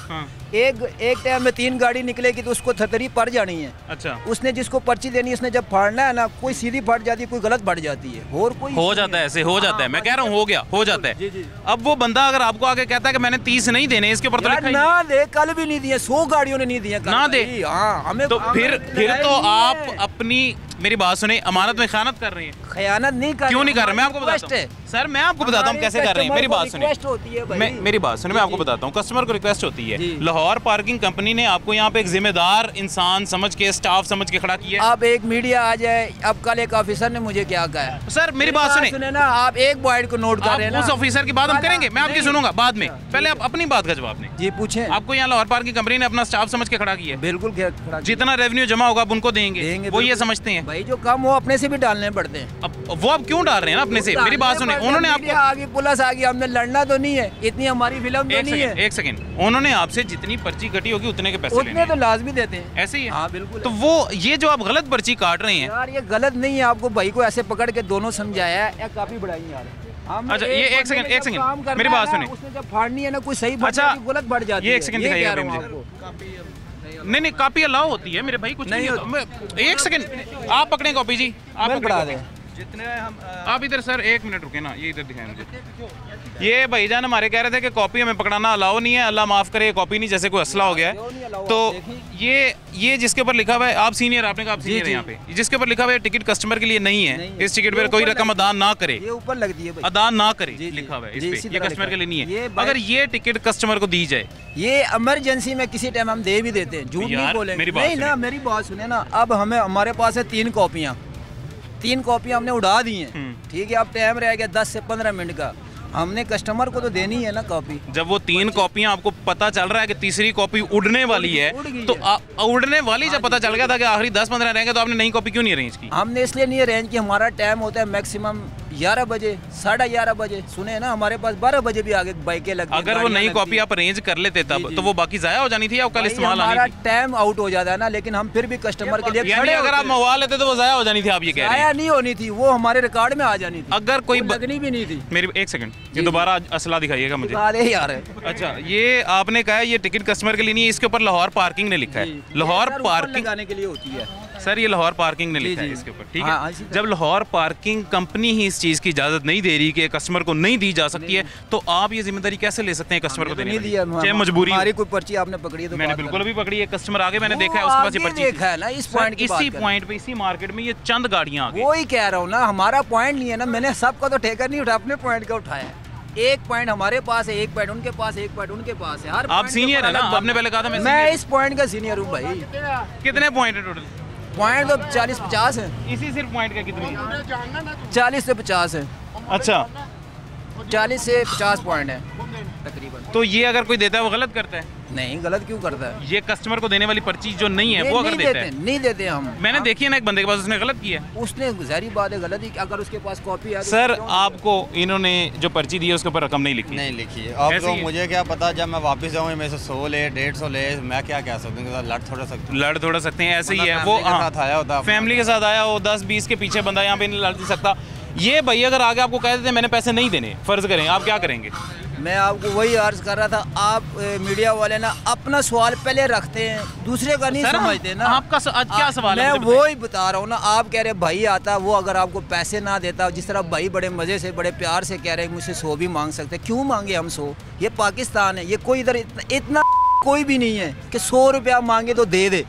एक टाइम में 3 गाड़ी निकलेगी तो उसको थतरी पड़ जानी है। अच्छा, उसने जिसको पर्ची देनी है, उसने जब फाड़ना है ना, कोई सीधी फट जाती है, कोई गलत बढ़ जाती है, और कोई हो जाता है ऐसे, हो जाता है। मैं कह रहा हूँ हो गया, हो जाता है। अब वो बंदा अगर आपको आके कहता है कि मैंने 30 नहीं देने, इसके ऊपर तो लिखा ही ना दे, कल भी नहीं दिए, 100 गाड़ियों ने नहीं दिए ना दे। हाँ हमें तो फिर तो आप अपनी, मेरी बात सुने, अमानत में खयानत कर रहे हैं। खयानत नहीं कर, क्यों नहीं कर रहे? मैं आपको बताता हूँ सर, मैं आपको बताता हूँ कैसे कर रहे हैं। मेरी बात सुनिए, मेरी बात सुनिए, मैं आपको बताता हूँ। कस्टमर को रिक्वेस्ट होती है, लाहौर पार्किंग कंपनी ने आपको यहाँ पे एक जिम्मेदार इंसान समझ के, स्टाफ समझ के खड़ा किया। अब एक मीडिया आ जाए, अब कल एक ऑफिसर ने मुझे क्या कहा। सर मेरी बात सुने ना, आप एक पॉइंट को नोट कर रहे हैं। उस ऑफिसर की बात हम करेंगे, मैं आपकी सुनूंगा बाद में। पहले आप अपनी बात का जवाब दें। जी पूछें। आपको यहाँ लाहौर पार्किंग कंपनी ने अपना स्टाफ समझ के खड़ा किया? बिल्कुल, जितना रेवेन्यू जमा होगा आप उनको देंगे, वो ये समझते हैं। भाई जो कम हो अपने से भी डालने पड़ते हैं। अब वो आप क्यों डाल रहे हैं ना अपने से? मेरी बात सुने, उन्होंने आपको आगे पुलिस आ गई, हमने लड़ना तो नहीं है, इतनी हमारी फिल्म तो नहीं है। एक सेकंड, उन्होंने आपसे जितनी पर्ची कटी होगी उतने के पैसे उतने तो लाजमी देते हैं। ऐसे ही है? हाँ बिल्कुल। तो वो ये जो आप गलत पर्ची काट रहे हैं यार, ये गलत नहीं है। आपको भाई को ऐसे पकड़ के दोनों समझाया है, काफी बढ़ाई यार। अच्छा ये एक सेकंड मेरी बात सुने। उसने जब फाड़नी है ना, कोई सही गलत बढ़ जाती है। ये एक सेकंड दिखाइए मुझे। नहीं कापी अलाउ होती है मेरे भाई, कुछ नहीं होता। एक सेकंड आप पकड़े कॉपी जी, आप पकड़ा दें जितने हम। आप इधर सर 1 मिनट रुके ना, ये इधर दिखाएं मुझे। ये भाईजान हमारे कह रहे थे कि कॉपी हमें पकड़ाना अलाउ नहीं है, अल्लाह माफ़ करे, कॉपी नहीं, जैसे कोई असला हो गया है। तो ये जिसके ऊपर लिखा हुआ है, आप सीनियर, आपने कहा आप सीनियर है यहाँ पे, जिसके ऊपर लिखा हुआ है टिकट कस्टमर के लिए नहीं है, इस टिकट पर कोई रकम अदा ना करे, ये ऊपर लगती है अदा ना करे, लिखा हुआ है इस पे, ये कस्टमर के लिए नहीं है। अगर ये टिकट कस्टमर को दी जाए, ये इमरजेंसी में किसी टाइम हम दे भी देते हैं, झूठ नहीं बोलेंगे। नहीं ना, मेरी बात सुने ना, अब हमारे पास है 3 कॉपियाँ, 3 कॉपियाँ हमने उड़ा दी हैं, ठीक है। अब टाइम रह गया 10 से 15 मिनट का, हमने कस्टमर को तो देनी है ना कॉपी। जब वो 3 कॉपियां आपको पता चल रहा है कि तीसरी कॉपी उड़ने वाली है, तो उड़ने वाली जब पता चल गया था कि आखिरी 10-15 रहेंगे, तो आपने नई कॉपी क्यों नहीं अरेंज की? हमने इसलिए नहीं अरेंज की, हमारा टाइम होता है मैक्सिमम 11 बजे, 11:30 बजे। सुने ना, हमारे पास 12 बजे भी आगे बाइकें लगती। अगर वो नई कॉपी आप अरेंज कर लेते तब, तो वो बाकी जाया हो जानी थी या कल इस्तेमाल आनी थी? हमारा टाइम आउट हो जाता है ना, लेकिन हम फिर भी कस्टमर के लिए यानी अगर आप मंगवा लेते तो वो जाया हो जानी थी, आप ये कह रहे हैं? जाया नहीं होनी थी, वो हमारे रिकॉर्ड में आ जानी थी। अगर कोई लगनी भी नहीं थी। मेरी एक सेकंड, ये दोबारा असला दिखाइएगा मुझे यार। अच्छा, ये आपने कहा ये टिकट कस्टमर के लिए नहीं है, इसके ऊपर लाहौर पार्किंग ने लिखा है। लाहौर पार्किंग लगाने के लिए होती है सर, ये लाहौर पार्किंग ने लिखा है इसके ऊपर, ठीक है। जब लाहौर पार्किंग कंपनी ही इस चीज़ की इजाज़त नहीं दे रही कि कस्टमर को नहीं दी जा सकती है, तो आप ये जिम्मेदारी कैसे ले सकते हैं कस्टमर को देने की? चाहे मजबूरी, हमारी कोई पर्ची आपने पकड़ी है तो मैंने बिल्कुल भी पकड़ी है। कस्टमर आगे मैंने देखा है, उसके पास ये पर्ची देखा है ना। इस पॉइंट इसी पॉइंट पे, इसी मार्केट में ये चंद गाड़ियाँ आ गई। वही कह रहा हूँ ना, हमारा पॉइंट नहीं है ना, मैंने सबका तो ठेका नहीं उठा, अपने पॉइंट का उठाया। एक पॉइंट हमारे पास है, एक पॉइंट उनके पास, एक पॉइंट उनके पास है। हर आप सीनियर है ना, आपने पहले कहा था मैं इस पॉइंट का सीनियर हूँ भाई। कितने पॉइंट है टोटल? पॉइंट तो 40-50 है। इसी सिर्फ पॉइंट का कितने? 40 से 50 है। अच्छा, 40 से 50 पॉइंट है तकरीबन। तो ये अगर कोई देता है वो गलत करता है? नहीं, गलत क्यों करता है? ये कस्टमर को देने वाली पर्ची जो नहीं है वो अगर देता है? नहीं देते हम। मैंने देखी है ना एक बंदे के पास, उसने गलत किया। उसने ज़ाहिर बात है गलत ही, अगर उसके पास कॉपी है। सर आपको इन्होंने जो पर्ची दी है उसके ऊपर रकम नहीं लिखी? नहीं लिखी है। अब तो मुझे क्या पता, जब मैं वापस जाऊँ मेरे से 100 ले, 150 ले, मैं क्या कह सकता हूँ? लड़ थोड़ा सकते हैं, ऐसे ही है वो। आया होता, फैमिली के साथ आया हो, 10-20 के पीछे बंदा यहाँ पे नहीं लड़ सकता। ये भाई अगर आगे आपको कह देते मैंने पैसे नहीं देने, फर्ज करें, आप क्या करेंगे? मैं आपको वही अर्ज कर रहा था, आप मीडिया वाले ना अपना सवाल पहले रखते हैं, दूसरे का नहीं समझते ना। आपका क्या सवाल है? मैं वही बता रहा हूँ ना, आप कह रहे भाई आता, वो अगर आपको पैसे ना देता, जिस तरह भाई बड़े मज़े से बड़े प्यार से कह रहे हैं मुझसे 100 भी मांग सकते, क्यों मांगे हम 100? ये पाकिस्तान है, ये कोई इधर इतना कोई भी नहीं है कि 100 रुपया मांगे तो दे दे।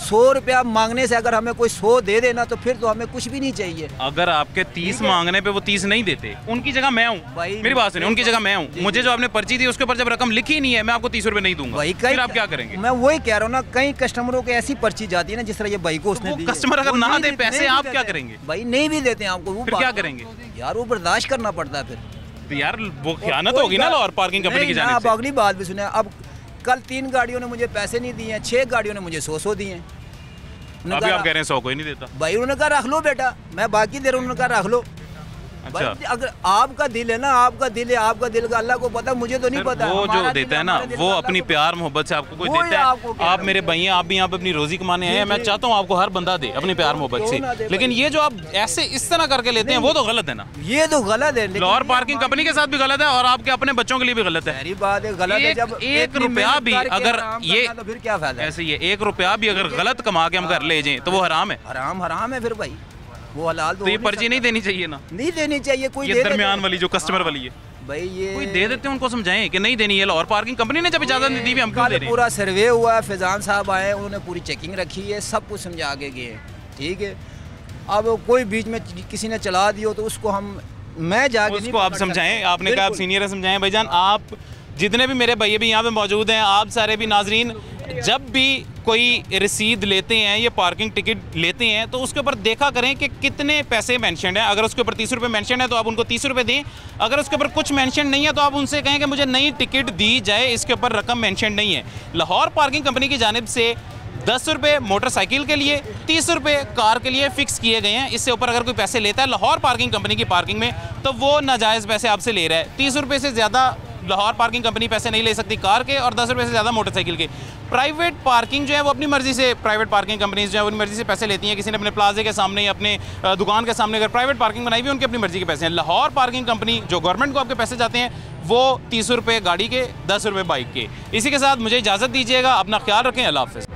100 रुपया मांगने से अगर हमें कोई 100 दे देना तो फिर तो हमें कुछ भी नहीं चाहिए। अगर आपके 30 मांगने पे वो 30 नहीं देते, उनकी जगह मैं हूँ, मेरी बात सुनिए, उनकी जगह मैं हूँ, मुझे जो आपने पर्ची दी उसके ऊपर जब रकम लिखी नहीं है, मैं आपको 30 रुपए नहीं दूंगा, फिर आप क्या करेंगे? मैं वही कह रहा हूँ ना, कई कस्टमरों की ऐसी पर्ची जाती है ना, जिस तरह ये भाई को उसने दी। कस्टमर अगर ना दे पैसे, आप क्या करेंगे? भाई नहीं भी देते आपको, वो क्या करेंगे यार? वो बर्दाश्त करना पड़ता है फिर। तो यार वो खयानत होगी ना लाहौर पार्किंग कंपनी की जानिब से। अब अगली बात भी सुने, अब कल 3 गाड़ियों ने मुझे पैसे नहीं दिए हैं, 6 गाड़ियों ने मुझे 100 दिए हैं। अभी आप कह रहे हैं 100 कोई नहीं देता। भाई उन्होंने कहा रख लो बेटा, मैं बाकी दे रहा हूँ, उन्होंने कहा रख लो। अच्छा। अगर आपका दिल है ना, आपका दिल है, आपका दिल का अल्लाह को पता, मुझे तो नहीं पता। वो जो देता है ना, वो अपनी प्यार मोहब्बत से आपको कोई देता है। आप मेरे भाई हैं, आप भी यहाँ पे अपनी रोजी कमाने आए हैं, मैं चाहता हूँ आपको हर बंदा दे अपनी प्यार मोहब्बत से, लेकिन ये जो आप ऐसे इस तरह करके लेते हैं वो तो गलत है ना। ये तो गलत है, लाहौर पार्किंग कंपनी के साथ भी गलत है और आपके अपने बच्चों के लिए भी गलत है। मेरी बात है, गलत है। जब 1 रुपया भी अगर ये तो फिर क्या फायदा? ऐसे ही 1 रुपया भी अगर गलत कमा के हम घर ले जाएं तो वो हराम है। हराम है फिर भाई, वो हलाल तो ये पर्ची नहीं देनी चाहिए ना, नहीं देनी चाहिए। कोई ये दरमियान वाली जो कस्टमर वाली है भाई, ये कोई दे देते हैं, उनको समझाएं कि नहीं देनी है। लाहौर पार्किंग कंपनी ने जब इजाजत नहीं दी, हम क्यों दे रहे हैं? पूरा सर्वे हुआ है, फैजान साहब आए, उन्होंने पूरी चेकिंग रखी है, सब कुछ समझा के गए, ठीक है। अब कोई बीच में किसी ने चला दियो तो उसको मैं जाके उसको आप समझाएं। आपने कहा आप सीनियर है, समझाएं भाईजान। आप जितने भी मेरे भैया भी यहाँ पे मौजूद हैं, आप सारे भी नाजरीन, जब भी कोई रसीद लेते हैं, ये पार्किंग टिकट लेते हैं, तो उसके ऊपर देखा करें कि कितने पैसे मेंशन है। अगर उसके ऊपर 30 रुपये मेंशन है तो आप उनको 30 रुपये दें। अगर उसके ऊपर कुछ मेंशन नहीं है तो आप उनसे कहें कि मुझे नई टिकट दी जाए, इसके ऊपर रकम मेंशन नहीं है। लाहौर पार्किंग कंपनी की जानिब से 10 रुपये मोटरसाइकिल के लिए, 30 रुपये कार के लिए फ़िक्स किए गए हैं। इससे ऊपर अगर कोई पैसे लेता है लाहौर पार्किंग कंपनी की पार्किंग में, तो वो नाजायज़ पैसे आपसे ले रहा है। 30 रुपये से ज़्यादा लाहौर पार्किंग कंपनी पैसे नहीं ले सकती कार के, और 10 रुपये से ज़्यादा मोटरसाइकिल के। प्राइवेट पार्किंग जो है वो अपनी मर्ज़ी से, प्राइवेट पार्किंग कंपनीज जो है वो अपनी मर्ज़ी से पैसे लेती हैं। किसी ने अपने प्लाजे के सामने या अपने दुकान के सामने अगर प्राइवेट पार्किंग बनाई हुई है, उनकी अपनी मर्ज़ी के पैसे हैं। लाहौर पार्किंग कंपनी जो गवर्नमेंट को आपके पैसे जाते हैं वो 30 रुपये गाड़ी के, 10 रुपये बाइक के। इसी के साथ मुझे इजाज़त दीजिएगा, अपना ख्याल रखें, अल्लाह हाफ़िज़।